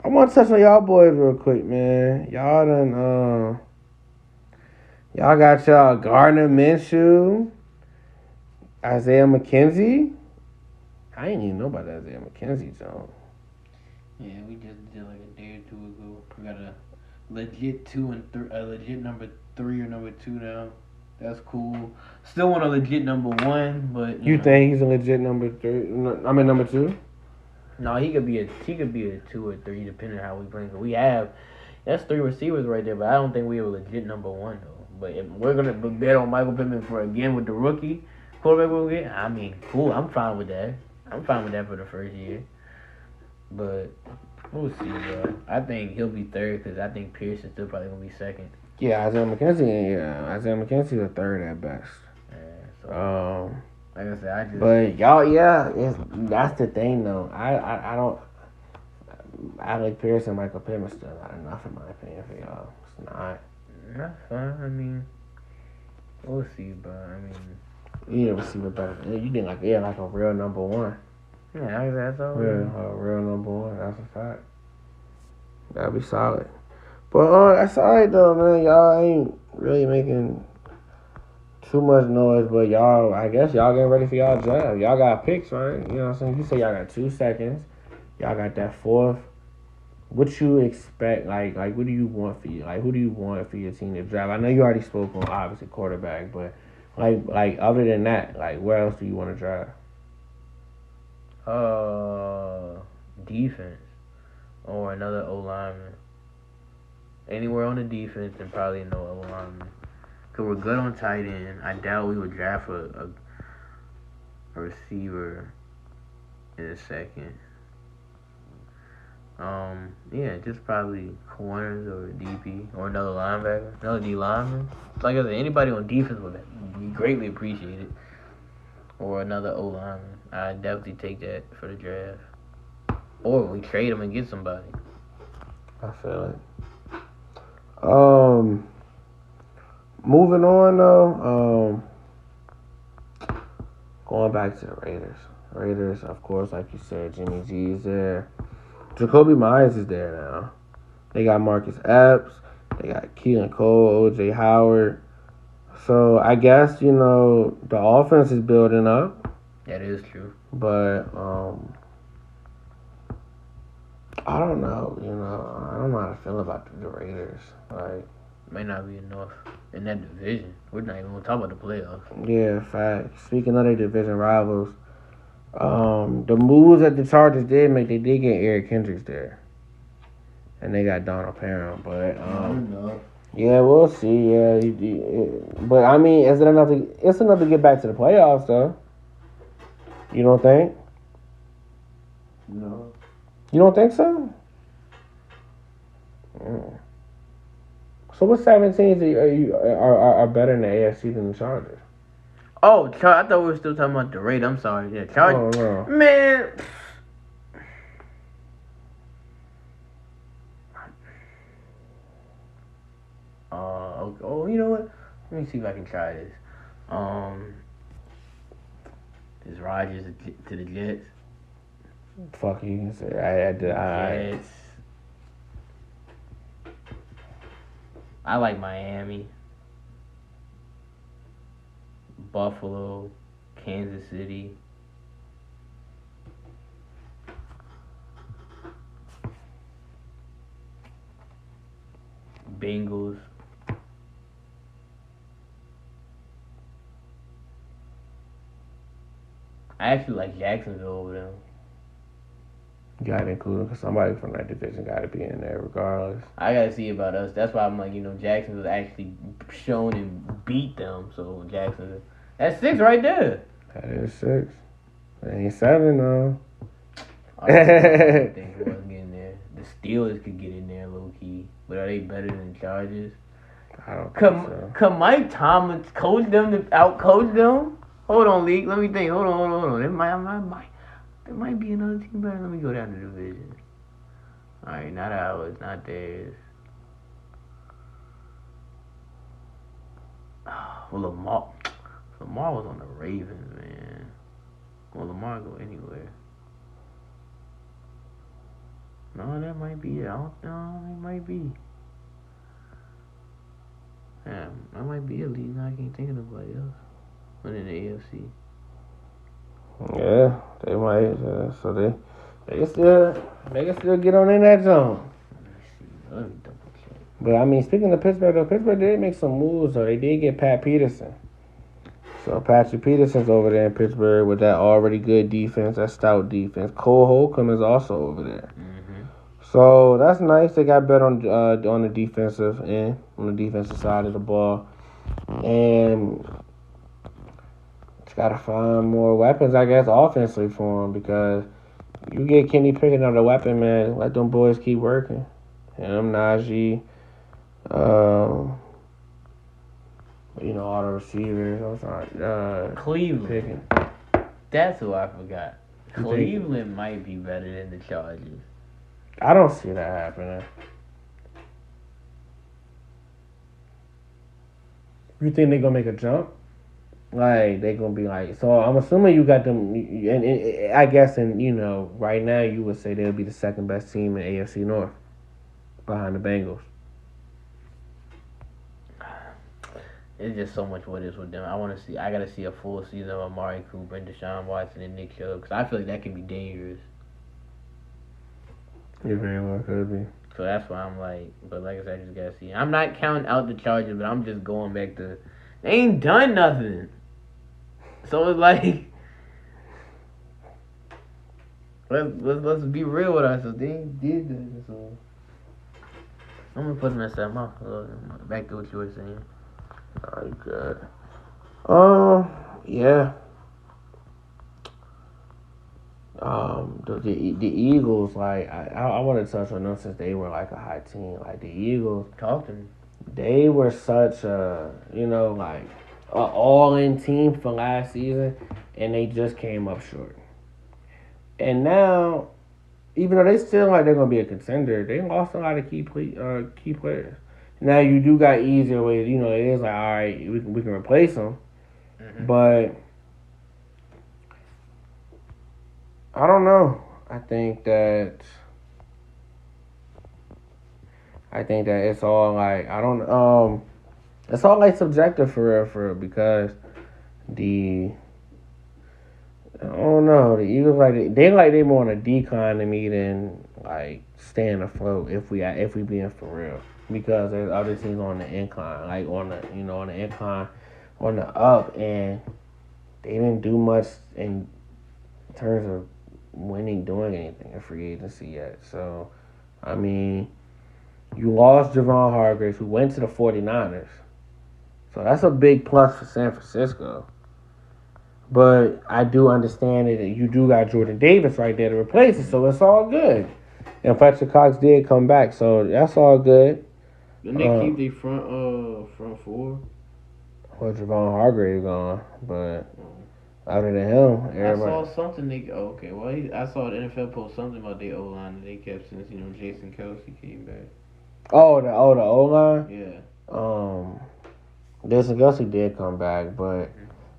I want to touch on y'all boys real quick, man. Y'all done y'all got y'all Gardner Minshew, Isaiah McKenzie. I ain't even know about that Isaiah McKenzie, John. Yeah, we just did like a day or two ago. We got a legit 2 and 3, a legit number 3 or number 2 now. That's cool. Still want a legit number 1, but you know. Think he's a legit number 3? I mean number 2. No, he could be a 2 or 3 depending on how we play. That's 3 receivers right there, but I don't think we have a legit number 1 though. But if we're gonna bet on Michael Pittman for again with the rookie quarterback we'll get, I mean, cool. I'm fine with that. I'm fine with that for the first year. But we'll see, bro. I think he'll be 3rd because I think Pierce is still probably gonna be 2nd. Yeah, Isaiah McKenzie a 3rd at best. Yeah, so like I said, But y'all, yeah, that's the thing though. I don't. Alec Pierce and Michael Pittman still not enough in my opinion for y'all. It's not. That's fine. I mean, we'll see, but I mean, you need a receiver better. You think like a real number 1. Yeah, that's all. Yeah, a real number 1. That's a fact. That'd be solid. But that's alright though, man. Y'all ain't really making too much noise, but y'all, I guess y'all getting ready for y'all draft. Y'all got picks, right? You know what I'm saying? You say y'all got 2 seconds. Y'all got that 4th. What you expect? Like, what do you want for you? Like, who do you want for your team to draft? I know you already spoke on obviously quarterback, but like other than that, like where else do you want to draft? Defense or another O lineman. Anywhere on the defense and probably no O lineman. Cause we're good on tight end. I doubt we would draft a receiver in a second. Yeah, just probably corners or DP or another linebacker, another D lineman. Like I said, anybody on defense would be greatly appreciated. Or another O lineman. I definitely take that for the draft. Or we trade them and get somebody. I feel it. Moving on though. Going back to the Raiders. Raiders, of course, like you said, Jimmy G is there. Jacoby Myers is there now. They got Marcus Epps. They got Keelan Cole, OJ Howard. So I guess, the offense is building up. That is true. But I don't know, I don't know how to feel about the Raiders. Like, may not be enough in that division. We're not even gonna talk about the playoffs. Yeah, fact. Speaking of their division rivals, The moves that the Chargers did make, they did get Eric Kendricks there, and they got Donald Parham. But yeah, we'll see. Yeah, but I mean, is it enough? It's enough to get back to the playoffs, though. You don't think? No. You don't think so? Mm. So what 7 teams are better in the AFC than the Chargers? Oh, I thought we were still talking about the rate. I'm sorry. Yeah, Chargers. Oh no. Man. You know what? Let me see if I can try this. Is Rodgers to the Jets? Fuck you can say. Jets. I like Miami, Buffalo, Kansas City. Bengals. I actually like Jacksonville over them. You gotta include them because somebody from that division gotta be in there regardless. I gotta see about us. That's why I'm like, Jacksonville actually shown and beat them. So Jacksonville, that's 6 right there. That is 6. That ain't 7 though. I don't think who else get in there. The Steelers could get in there low key, but are they better than the Chargers? I don't think so. Could Mike Tomlin coach them to out coach them? Hold on, League. Let me think. Hold on. There might be another team better. Let me go down to the division. All right, not ours, not theirs. Well, Lamar was on the Ravens, man. Will Lamar go anywhere? No, that might be it. I don't know. It might be. Yeah, that might be a league. I can't think of nobody else. But in the AFC. Yeah, they might. So they can still get on in that zone. Let me double check. But I mean, speaking of Pittsburgh, though, Pittsburgh did make some moves. Though they did get Pat Peterson. So Patrick Peterson's over there in Pittsburgh with that already good defense, that stout defense. Cole Holcomb is also over there. Mm-hmm. So that's nice. They got better on the defensive end, on the defensive side of the ball, and just gotta find more weapons, I guess, offensively for him because you get Kenny Pickett another weapon, man. Let them boys keep working. Him, Najee, all the receivers. I'm sorry, Cleveland. Pickett. That's who I forgot. You Cleveland might be better than the Chargers. I don't see that happening. You think they're gonna make a jump? Like they gonna be like? So I'm assuming you got them, and I guess, right now you would say they'll be the second best team in AFC North, behind the Bengals. It's just so much what is with them. I gotta see a full season of Amari Cooper and Deshaun Watson and Nick Chubb because I feel like that can be dangerous. It very well could be. So that's why I'm like, but like I said, I just gotta see. I'm not counting out the Chargers, but I'm just going back to they ain't done nothing. So it's like let's be real with ourselves. They ain't did that. So I'm gonna put them at that mouth. Back to what you were saying. Alright, good. Yeah. The Eagles, like I want to touch on them since they were like a high team. Like the Eagles, Talk to me. they were such a like a all-in team for last season, and they just came up short. And now, even though they still like they're gonna be a contender, they lost a lot of key players. Now you do got easier ways. It is like all right, we can replace them, but I don't know. I think that it's all like I don't it's all like subjective for real because I don't know, the Eagles they more on a decline to me than like staying afloat if we being for real because there's other teams on the incline like on the incline on the up and they didn't do much in in terms of winning, doing anything in free agency yet. So, I mean, you lost Javon Hargraves, who went to the 49ers. So that's a big plus for San Francisco. But I do understand that you do got Jordan Davis right there to replace it, so it's all good. And Fletcher Cox did come back, so that's all good. Didn't they keep their front four? Well, Javon Hargrave gone, but other than him, everybody. I saw something. I saw the NFL post something about their O line that they kept since Jason Kelsey came back. The O line. Yeah. Jason Kelsey did come back, but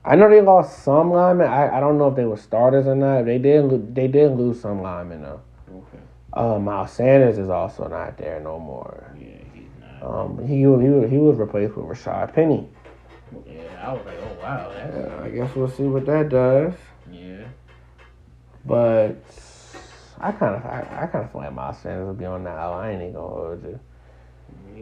I know they lost some linemen. I don't know if they were starters or not. They did lose some linemen though. Okay. Miles Sanders is also not there no more. Yeah, he's not. He was replaced with Rashad Penny. Yeah, I was like, oh wow, I guess we'll see what that does. Yeah. But I kind of feel like Miles Sanders will be on that. I ain't even gonna hold you.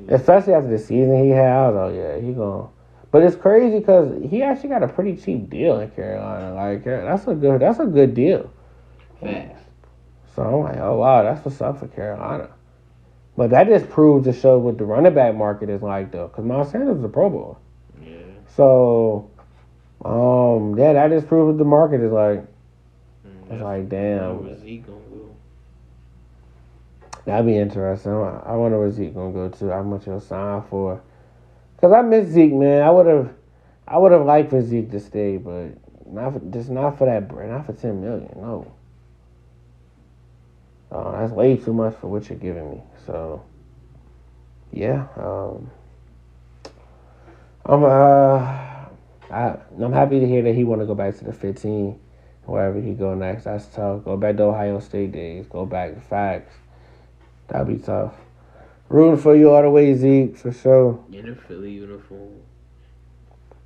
Especially after the season he had, I was like, yeah, he gonna. But it's crazy because he actually got a pretty cheap deal in Carolina. Like that's a good deal. Facts. So I'm like, oh wow, that's what's up for Carolina. But that just proves to show what the running back market is like though, because Miles Sanders is a Pro Bowl. Yeah. So, that just proves what the market is like. It's like, damn. Where's Zeke gonna go? That'd be interesting. I wonder where Zeke gonna go to. How much he'll sign for? Cause I miss Zeke, man. I would have liked for Zeke to stay, but not for that bread. Not for $10 million. No. That's way too much for what you're giving me. So, yeah. I'm happy to hear that he want to go back to the 15, wherever he go next. That's tough. Go back to Ohio State days. Go back to facts. That'd be tough. Rooting for you all the way, Zeke, for sure. In a Philly uniform.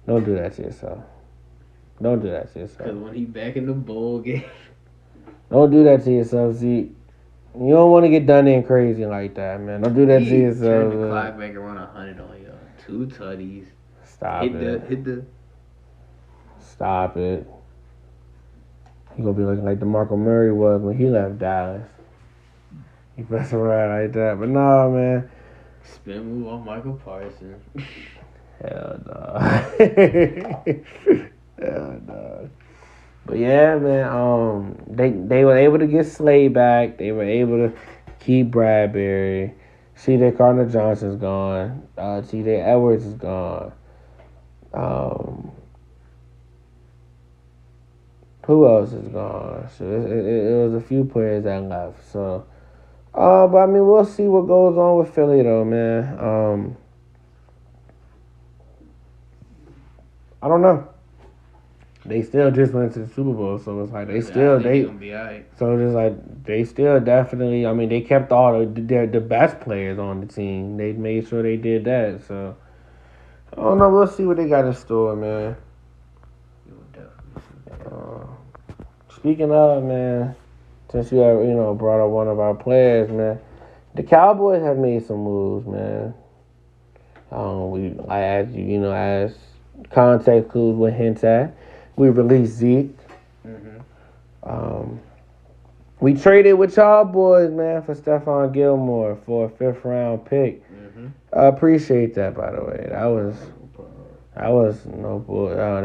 Don't do that to yourself. Don't do that to yourself. Because when he back in the bowl game. Don't do that to yourself, Zeke. You don't want to get done in crazy like that, man. Don't do that to yourself. Turn the clock back around 100 on y'all. 2 tutties. Stop it. Stop it. He gonna be looking like DeMarco Murray was when he left Dallas. He mess around like that, but nah, man. Spin move on Michael Parsons. Hell no. Hell no. But yeah, man. They were able to get Slade back. They were able to keep Bradbury. C.J. Gardner-Johnson's gone. T.J. Edwards is gone. Who else is gone? So it was a few players that left. So, but I mean, we'll see what goes on with Philly, though, man. I don't know. They still just went to the Super Bowl, so it's like they still gonna be all right. So it's like they still definitely. I mean, they kept all the best players on the team. They made sure they did that. So I don't know. We'll see what they got in store, man. Speaking of, man, since you have brought up one of our players, man, the Cowboys have made some moves, man. As context clues would hint at, we released Zeke. Mm-hmm. We traded with y'all boys, man, for Stephon Gilmore for a 5th round pick. Mm-hmm. I appreciate that, by the way. That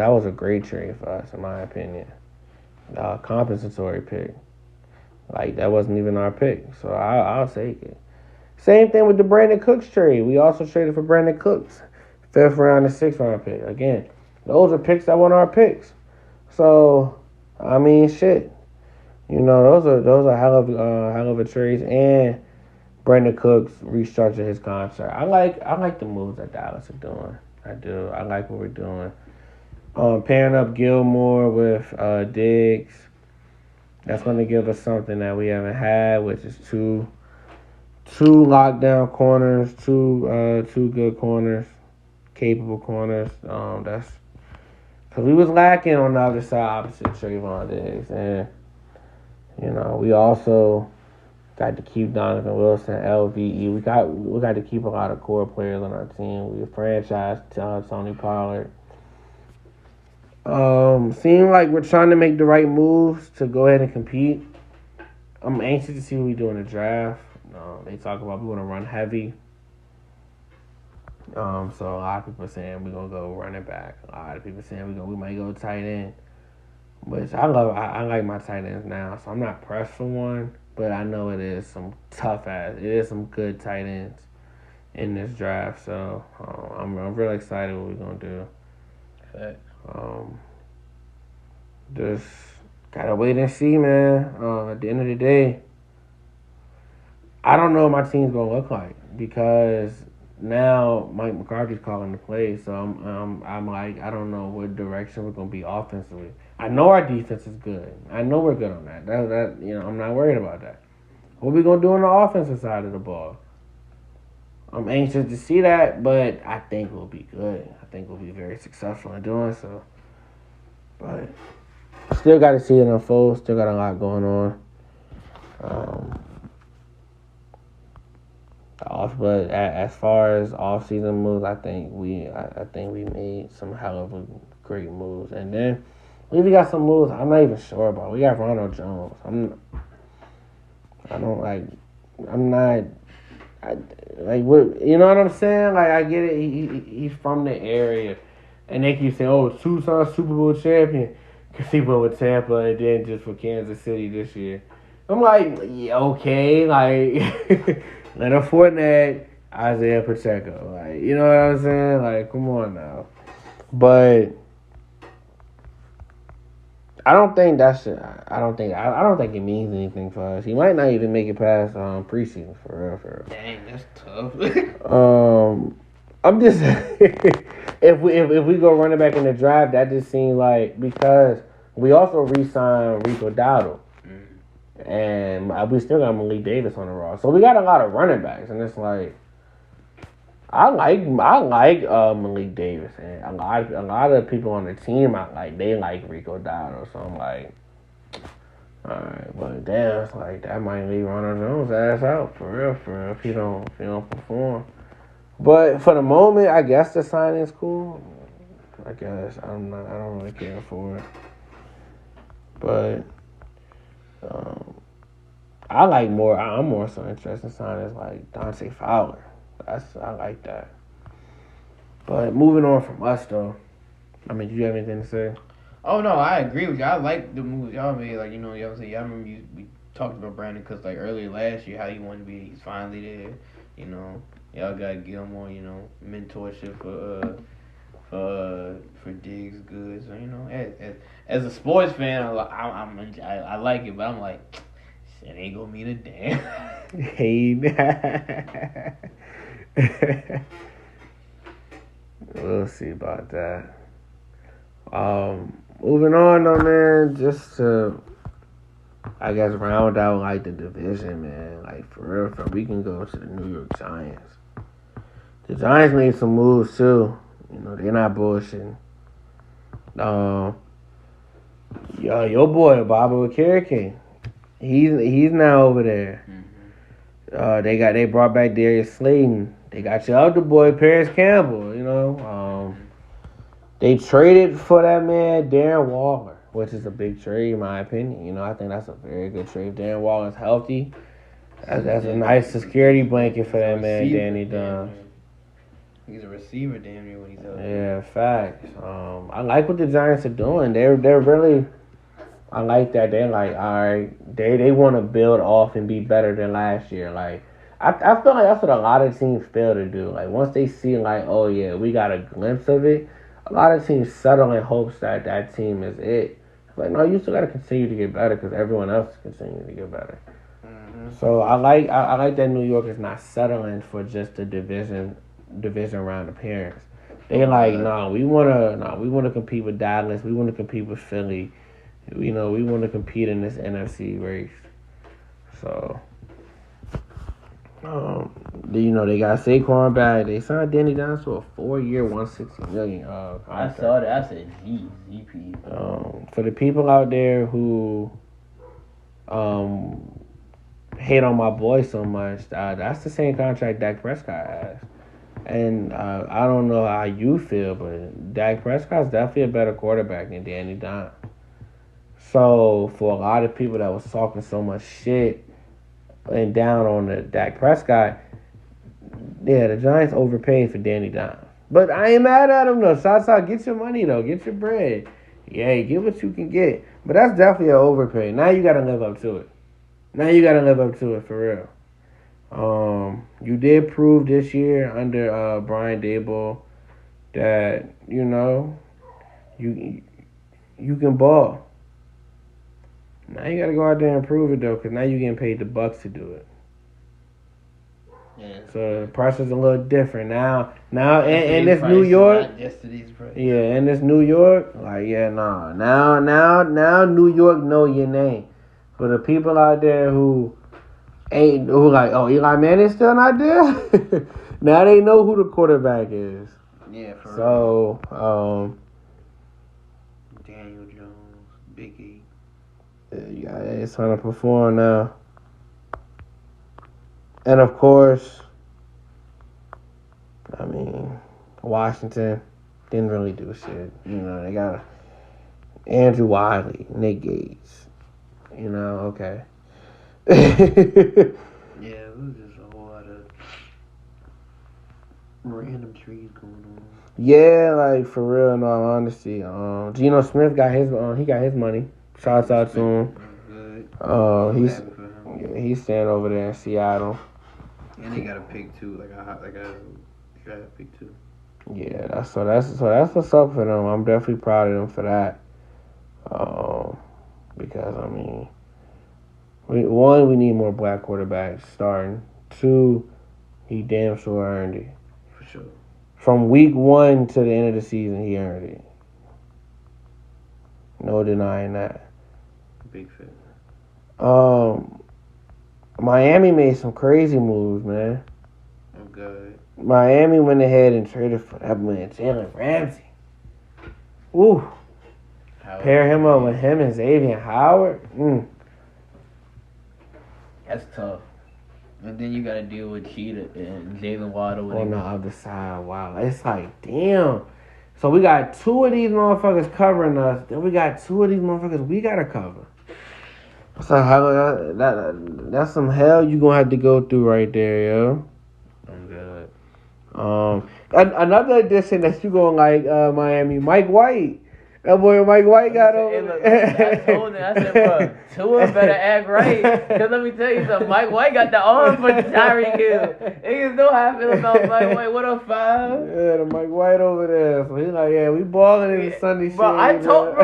was a great trade for us, in my opinion. Compensatory pick. Like, that wasn't even our pick, so I'll take it. Same thing with the Brandon Cooks trade. We also traded for Brandon Cooks, 5th round and 6th round pick. Again, those are picks that weren't our picks. So, I mean, shit. Those are hell of a trades. And Brandon Cooks restructured his contract. I like the moves that Dallas are doing. I do. I like what we're doing. Pairing up Gilmore with Diggs. That's going to give us something that we haven't had, which is two lockdown corners, two good corners, capable corners. That's because we was lacking on the other side opposite Trayvon Diggs, and we also got to keep Donovan Wilson, LVE. We got to keep a lot of core players on our team. We franchised Tony Pollard. Seem like we're trying to make the right moves to go ahead and compete. I'm anxious to see what we do in the draft. They talk about we want to run heavy. So a lot of people are saying we're gonna go running back. A lot of people saying we might go tight end. Which I love. I like my tight ends now, so I'm not pressed for one. But I know it is some tough ass. It is some good tight ends in this draft. So I'm really excited what we're gonna do. Fact. Just gotta wait and see, man. At the end of the day, I don't know what my team's gonna look like because now Mike McCarthy's calling the play. So I'm like, I don't know what direction we're gonna be offensively. I know our defense is good. I know we're good on that. I'm not worried about that. What we gonna do on the offensive side of the ball? I'm anxious to see that, but I think we'll be good. I think we'll be very successful in doing so. But still got to see it unfold. Still got a lot going on. But as far as offseason moves, I think we made some hell of a great moves. And then we even got some moves I'm not even sure about. We got Ronald Jones. What, you know what I'm saying? Like, I get it. He's from the area. And they keep saying, oh, two-time Super Bowl champion. Because he went with Tampa and then just for Kansas City this year. I'm like, yeah, okay. Like, Leonard Fournette, Isaiah Pacheco. Like, you know what I'm saying? Like, come on now. But I don't think it means anything for us. He might not even make it past preseason for real. Dang, that's tough. I'm just if we go running back in the draft, that just seems like because we also re-signed Rico Dowdle, and we still got Malik Davis on the roster, so we got a lot of running backs, and it's like I like Malik Davis, and a lot of people on the team they like Rico Dowdle, so I'm like, all right, but damn, it's like that might leave Ronald Jones' ass out for real if he don't perform. But for the moment, I guess the signing's cool. I guess I don't really care for it. But I'm more so interested in signings like Dante Fowler. I like that. But moving on from us though, I mean, do you have anything to say? Oh no, I agree with you. I like the moves y'all made. Like, y'all say y'all remember we talked about Brandon Cooks like earlier last year how he wanted to be. He's finally there. Y'all got Gilmore. Mentorship for Diggs good. So as a sports fan, I like it, but I'm like, it ain't gonna mean a damn. Hey, we'll see about that. Moving on though, man. Just to, I guess, round out like the division, man. Like for real, we can go to the New York Giants. The Giants made some moves too. They're not bullshitting. Your boy Bobby McCarrick, he's now over there. They brought back Darius Slayton. They got your other boy Paris Campbell. They traded for that man Darren Waller, which is a big trade in my opinion. I think that's a very good trade. Darren Waller's healthy. That's a nice security blanket for that man, Danny Dunn. He's a receiver damn near when he's healthy. Yeah, facts. I like what the Giants are doing. They're really. I like that. They're like, all right, they want to build off and be better than last year. Like, I feel like that's what a lot of teams fail to do. Like, once they see, like, oh, yeah, we got a glimpse of it, a lot of teams settle in hopes that team is it. Like, no, you still got to continue to get better because everyone else is continuing to get better. So I like that New York is not settling for just a division round appearance. They like, we wanna compete with Dallas. We want to compete with Philly. We want to compete in this NFC race. So, they got Saquon back. They signed Danny Dimes to a 4-year, $160 million contract. I saw that. I said, ZP. For the people out there who hate on my boy so much, that's the same contract Dak Prescott has. And I don't know how you feel, but Dak Prescott's definitely a better quarterback than Danny Dimes. So for a lot of people that was talking so much shit and down on the Dak Prescott, yeah, the Giants overpaid for Danny Dimes. But I ain't mad at him though. Shots out, get your money though, get your bread. Yeah, get what you can get. But that's definitely an overpay. Now you gotta live up to it. Now you gotta live up to it for real. You did prove this year under Brian Dable that you you can ball. Now you gotta go out there and prove it though, because now you're getting paid the bucks to do it. Yeah. So the pressure's a little different now. Now in this New York, yeah, in this New York, like now New York know your name. For the people out there who like, oh, Eli Manning's still not there. Now they know who the quarterback is. Yeah, for real. Daniel Jones, Big E. Yeah, it's trying to perform now. And of course, I mean, Washington didn't really do shit. They got Andrew Wiley, Nick Gates. Okay. Yeah, it was just a whole lot of random trees going on. Yeah, like for real, in all honesty. Geno Smith got his money. Shouts out to him. He's staying over there in Seattle. And they got a pick too, like a draft pick too. Yeah, that's what's up for them. I'm definitely proud of them for that. Because I mean, we need more black quarterbacks starting. 2, he damn sure earned it. For sure. From week 1 to the end of the season, he earned it. No denying that. Big fan. Miami made some crazy moves, man. Oh God. Miami went ahead and traded for that man, Jalen Ramsey. Ooh. Pair him up with him and Xavier Howard. That's tough. And then you got to deal with Cheetah and Jalen Waddle. On the other side, wow. It's like, damn. So we got 2 of these motherfuckers covering us. Then we got 2 of these motherfuckers we got to cover. So that's some hell you going to have to go through right there, yo. I'm good. Another addition that you going to like, Miami, Mike White. That boy Mike White got over. I told him, I said, bro, Tua better act right. Because let me tell you something, Mike White got the arm for Tyreek Hill. Niggas know how I feel about Mike White. What up, 5? Yeah, the Mike White over there. So he's like, yeah, we balling in the Sunday shit. I told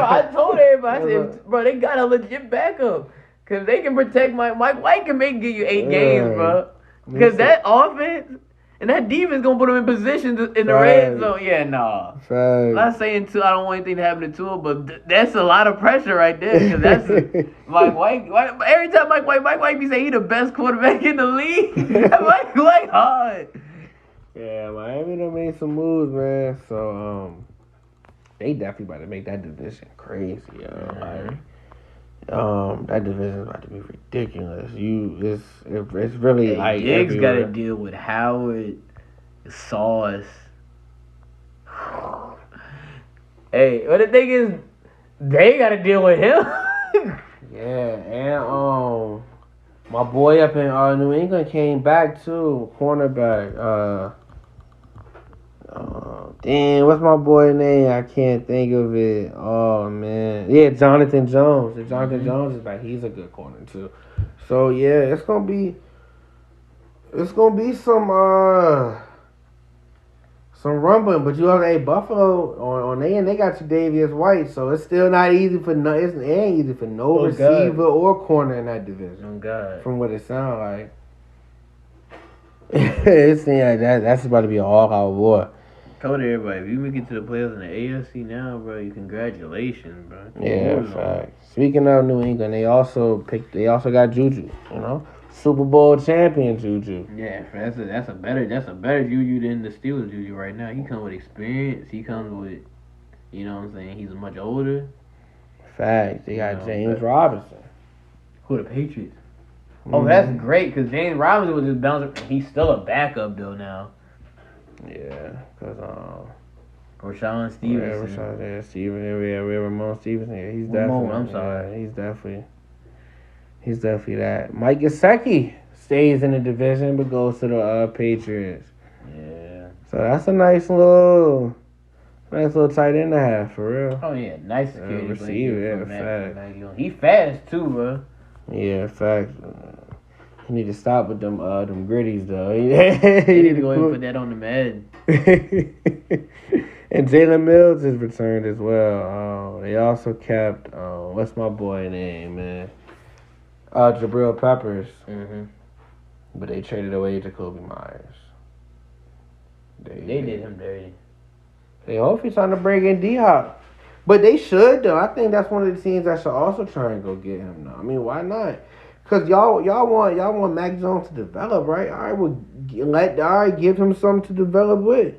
everybody, I said, bro, they got a legit backup. Because they can protect Mike White can give you 8 games, bro. Because that offense and that defense going to put him in position in the red zone. Yeah, nah. I'm not saying I don't want anything to happen to him, but that's a lot of pressure right there. Because that's Mike White. Every time Mike White be saying he the best quarterback in the league. Mike White hard. Yeah, Miami done made some moves, man. So, they definitely about to make that division crazy, yo. Mm-hmm. That division is about to be ridiculous. It's really like Diggs got to deal with Howard, Sauce. Hey, but the thing is, they got to deal with him. Yeah, and my boy up in New England came back too, cornerback. Damn, what's my boy name? I can't think of it. Oh man, yeah, Jonathan Jones. If Jonathan Jones is back, he's a good corner too. So yeah, it's gonna be some rumbling. But you have Buffalo on they and they got Tre'Davious White, so it's still not easy for it ain't easy for no receiver or corner in that division. Oh God, from what it sounds like. It seems like that's about to be an all-out war. Told everybody, if you make it to the playoffs in the AFC now, bro, congratulations, bro. Yeah, fact. Speaking of New England, they also got Juju, Super Bowl champion Juju. Yeah, that's a better Juju than the Steelers Juju right now. He comes with experience. He comes with, you know what I'm saying, he's much older. Fact. They got James Robinson. Who, the Patriots? Oh, that's great, because James Robinson was just bouncing. He's still a backup, though, now. Yeah, because Rashawn Stevenson. Ramon Stevenson. Yeah, he's Ramon, definitely. I'm sorry. Yeah, he's definitely that. Mike Gesicki stays in the division but goes to the Patriots. Yeah. So that's a nice little tight end to have for real. Oh yeah, nice security receiver, blanket yeah, from fact. Mac Jones. He fast too, bro. Yeah, fact. You need to stop with them gritties though. He need to go ahead and put that on the Madden. And Jalen Mills is returned as well. They also kept what's my boy name, man? Jabril Peppers. Mm-hmm. But they traded away Jacoby Myers. They did him dirty. They hopefully trying to bring in D-Hop. But they should though. I think that's one of the teams that should also try and go get him now. I mean, why not? Cause y'all want Mac Jones to develop, right? Give him something to develop with.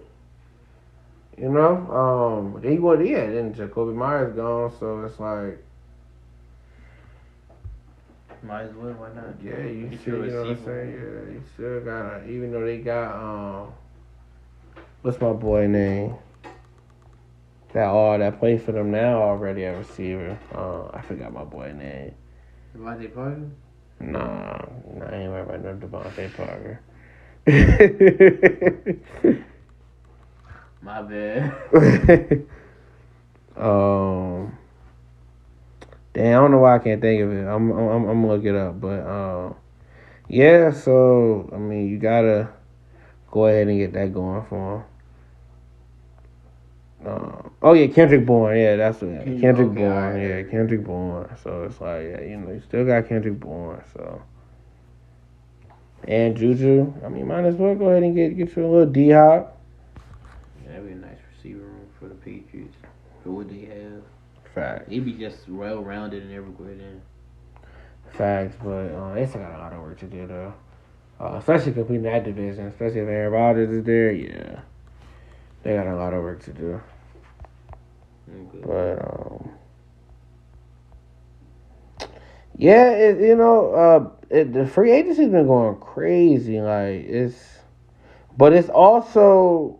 You know, then Jacoby Myers gone, so it's like, might as well, why not? yeah, you know what I'm saying? Yeah, you still gotta, even though they got what's my boy name? That plays for them now already a receiver. I forgot my boy name. Devontae Parker? Nah, I ain't worried about no Devontae Parker. My bad. Damn, I don't know why I can't think of it. I'm gonna look it up, but yeah. So I mean, you gotta go ahead and get that going for him. Oh yeah, Kendrick Bourne. Yeah, that's what. Kendrick Bourne. Right. Yeah, Kendrick Bourne. So it's like, yeah, you still got Kendrick Bourne. So and Juju. I mean, might as well go ahead and get you a little D-Hop. Yeah, that'd be a nice receiver room for the Patriots for what they have. Facts. He'd be just well rounded and everywhere then. Facts, but they still got a lot of work to do though. Especially completing that division, especially if Aaron Rodgers is there. Yeah, they got a lot of work to do. Okay. But yeah, the free agency's been going crazy. But it's also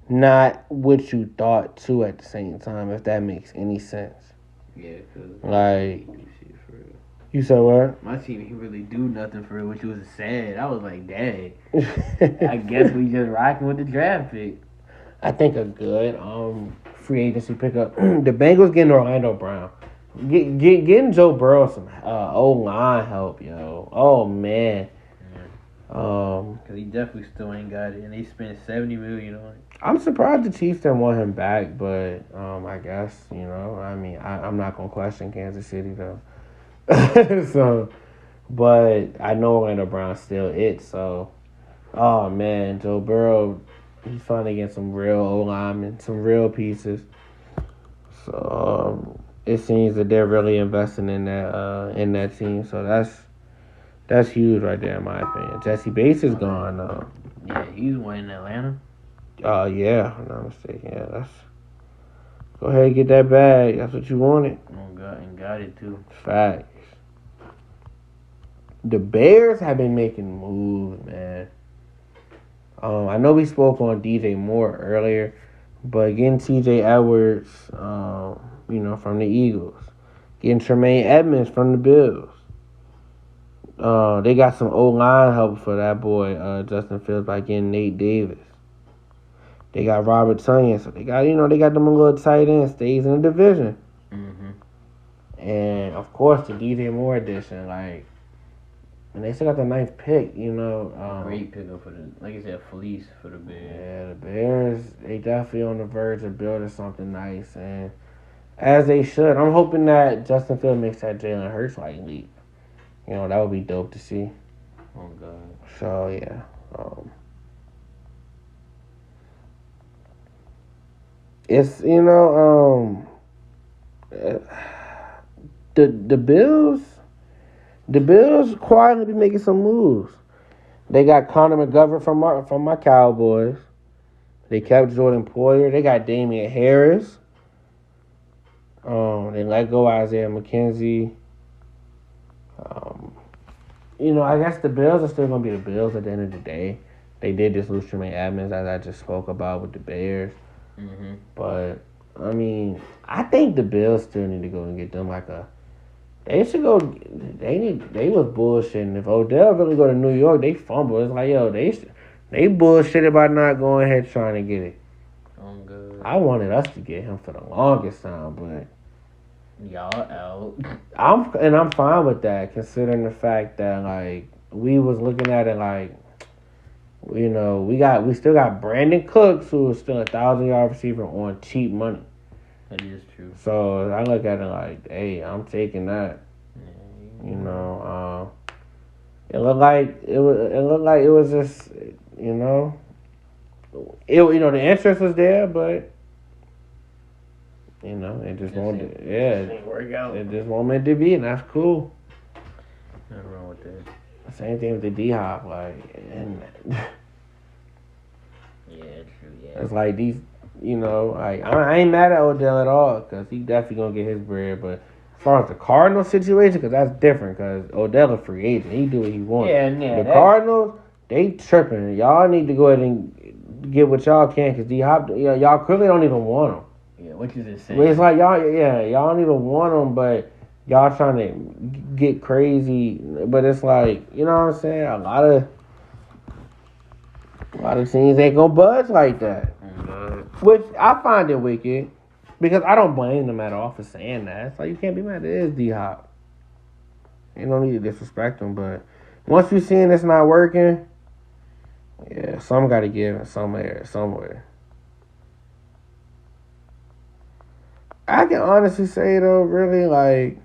not what you thought too at the same time. If that makes any sense. Yeah, cause you said what? My team didn't really do nothing for it, which was sad. I was like, dang. I guess we just rocking with the draft pick. I think a good free agency pickup. The Bengals getting Orlando Brown. Getting Joe Burrow some O-line help, yo. Oh man. Cause he definitely still ain't got it, and they spent $70 million on it. I'm surprised the Chiefs didn't want him back, but I guess I mean I'm not gonna question Kansas City though. So, but I know Orlando Brown's still it. So, oh man, Joe Burrow, he's finally getting some real O-linemen, some real pieces. So it seems that they're really investing in that team. So that's huge right there in my opinion. Jesse Bates is gone though. Yeah, he's one in Atlanta. Yeah, if I'm not mistaken. Yeah, that's. Go ahead and get that bag. That's what you wanted. Oh God, and got it too. Facts. The Bears have been making moves, man. I know we spoke on DJ Moore earlier, but getting TJ Edwards, from the Eagles, getting Tremaine Edmonds from the Bills. They got some O-line help for that boy Justin Fields by getting Nate Davis. They got Robert Tonyan, so they got them a little tight end, stays in the division. Mm-hmm. And of course the DJ Moore edition, and they still got the 9th pick, Great pickup for like you said, fleece for the Bears. Yeah, the Bears, they definitely on the verge of building something nice, and as they should. I'm hoping that Justin Fields makes that Jalen Hurts leap. That would be dope to see. Oh God. So yeah. It's the Bills quietly be making some moves. They got Connor McGovern from my Cowboys. They kept Jordan Poyer. They got Damian Harris. They let go Isaiah McKenzie. I guess the Bills are still gonna be the Bills at the end of the day. They did just lose Tremaine Edmonds, as I just spoke about with the Bears. Mm-hmm. But I mean, I think the Bills still need to go and get them like a. They should go. They was bullshitting. If Odell really go to New York, they fumble. It's like yo, they bullshit about not going ahead trying to get it. I'm good. I wanted us to get him for the longest time, but Y'all out. I'm fine with that, considering the fact that like we was looking at it like, you know, we still got Brandon Cooks, who is still 1,000-yard receiver on cheap money. That is true. So I look at it like, hey, I'm taking that. Yeah. You know, it looked like it was just, you know, the interest was there, but you know, it just won't. Ain't work out. It just won't meant to be, and that's cool. Nothing wrong with that. Same thing with the D-Hop, like, and Yeah, true. Yeah. it's like these, you know, like I ain't mad at Odell at all, because he definitely gonna get his bread, but as far as the Cardinals situation, because that's different, because Odell a free agent, he do what he wants. Yeah. The Cardinals, they tripping. Y'all need to go ahead and get what y'all can, because D-Hop, y'all clearly don't even want him. Yeah, which is insane. It's like y'all don't even want them, but y'all trying to get crazy. But it's like, you know what I'm saying? A lot of teams ain't gonna budge like that. Which I find it wicked, because I don't blame them at all for saying that. It's like, you can't be mad. It is D-Hop. You don't need to disrespect them, but once you seeing it's not working, yeah, some got to give somewhere. I can honestly say though, really, like,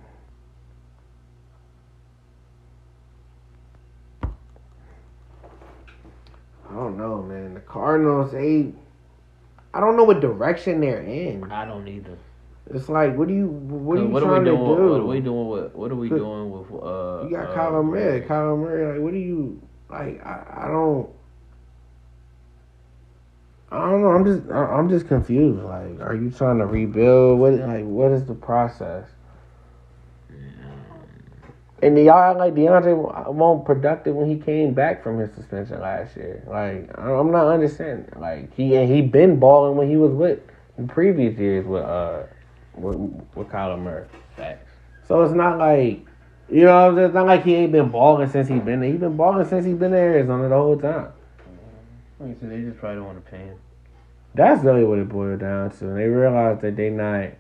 I don't know, man. The Cardinals, I don't know what direction they're in. I don't either. It's like, what are you trying to do? What are we doing with? You got Kyler Murray. Kyler Murray, like, what do you like? I don't know. I'm just confused. Like, are you trying to rebuild? What is the process? And y'all act like DeAndre won't productive when he came back from his suspension last year. Like, I'm not understanding. Like, he been balling when he was with in previous years with Kyler Murray. Facts. So it's not like, you know, it's not like he ain't been balling since he been there. He been balling since he been in Arizona the whole time. Like I said, they just probably don't want to pay him. That's really what it boiled down to. They realized that they not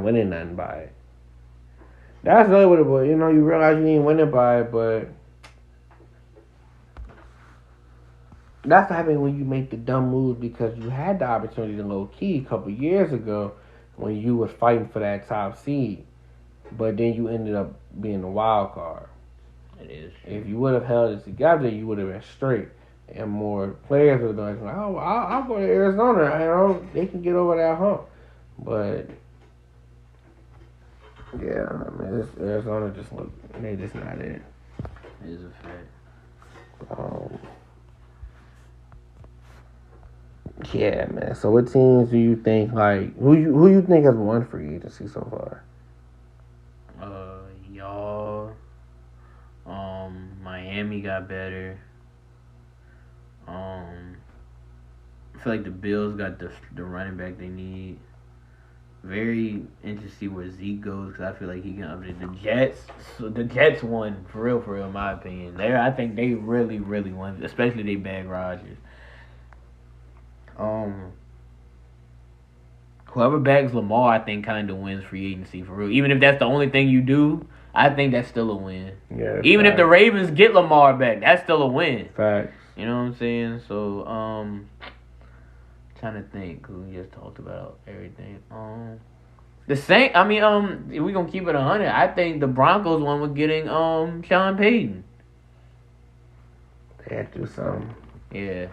winning nothing by it. That's really what it boiled. You know, you realize you ain't winning by it, but that's what happens when you make the dumb moves, because you had the opportunity to low key a couple years ago when you was fighting for that top seed, but then you ended up being the wild card. It is. If you would have held it together, you would have been straight. And more players would have been like, oh, I'll go to Arizona. You know, they can get over that hump. But yeah, I mean, Arizona they just not it. It is a fact. Yeah, man. So what teams do you think, like, who you think has won free agency so far? Y'all. Miami got better. I feel like the Bills got the running back they need. Very interested to see where Zeke goes, because I feel like he can update the Jets. So the Jets won for real, in my opinion. I think they really, really won, especially they bag Rodgers. Whoever bags Lamar, I think, kind of wins free agency for real. Even if that's the only thing you do, I think that's still a win. Yeah. Even if the Ravens get Lamar back, that's still a win. Facts. You know what I'm saying? So, trying to think, because we just talked about everything. The Saints, if we gonna keep it 100, I think the Broncos won with getting Sean Payton. They had to do something. Yeah.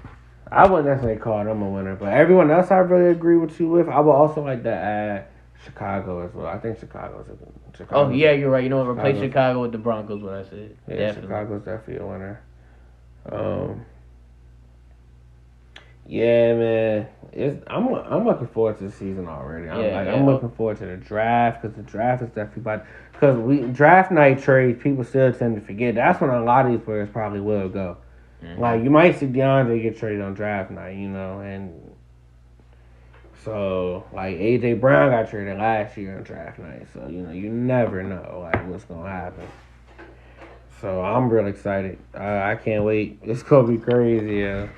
I wouldn't necessarily call them a winner, but everyone else I really agree with you with. I would also like to add Chicago as well. I think Chicago's. Oh, yeah, you're right. You know what? Replace Chicago with the Broncos, what I said. Yeah, definitely. Chicago's definitely a winner. Yeah, man. I'm looking forward to the season already. I'm looking forward to the draft, because the draft is definitely because draft night trades, people still tend to forget. That's when a lot of these players probably will go. Mm-hmm. Like, you might see DeAndre get traded on draft night, and so, like, A.J. Brown got traded last year on draft night, so, you never know, like, what's going to happen. So, I'm real excited. I can't wait. It's going to be crazy, yeah.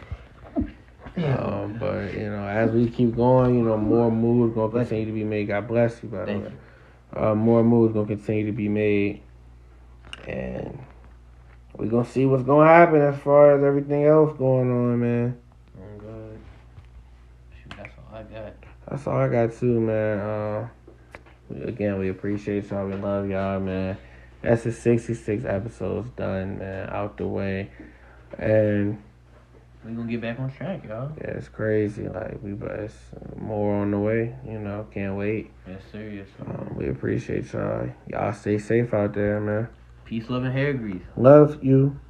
But, as we keep going, more moves going to continue to be made. God bless you, by the way. More moves going to continue to be made. And we're going to see what's going to happen as far as everything else going on, man. Oh, God. Shoot, that's all I got. That's all I got, too, man. Again, we appreciate y'all. We love y'all, man. That's the 66 episodes done, man. Out the way. And we gonna get back on track, y'all. Yeah, it's crazy. Like, it's more on the way. Can't wait. Yes, sir. Yes, sir. We appreciate y'all. Y'all stay safe out there, man. Peace, love, and hair grease. Love you.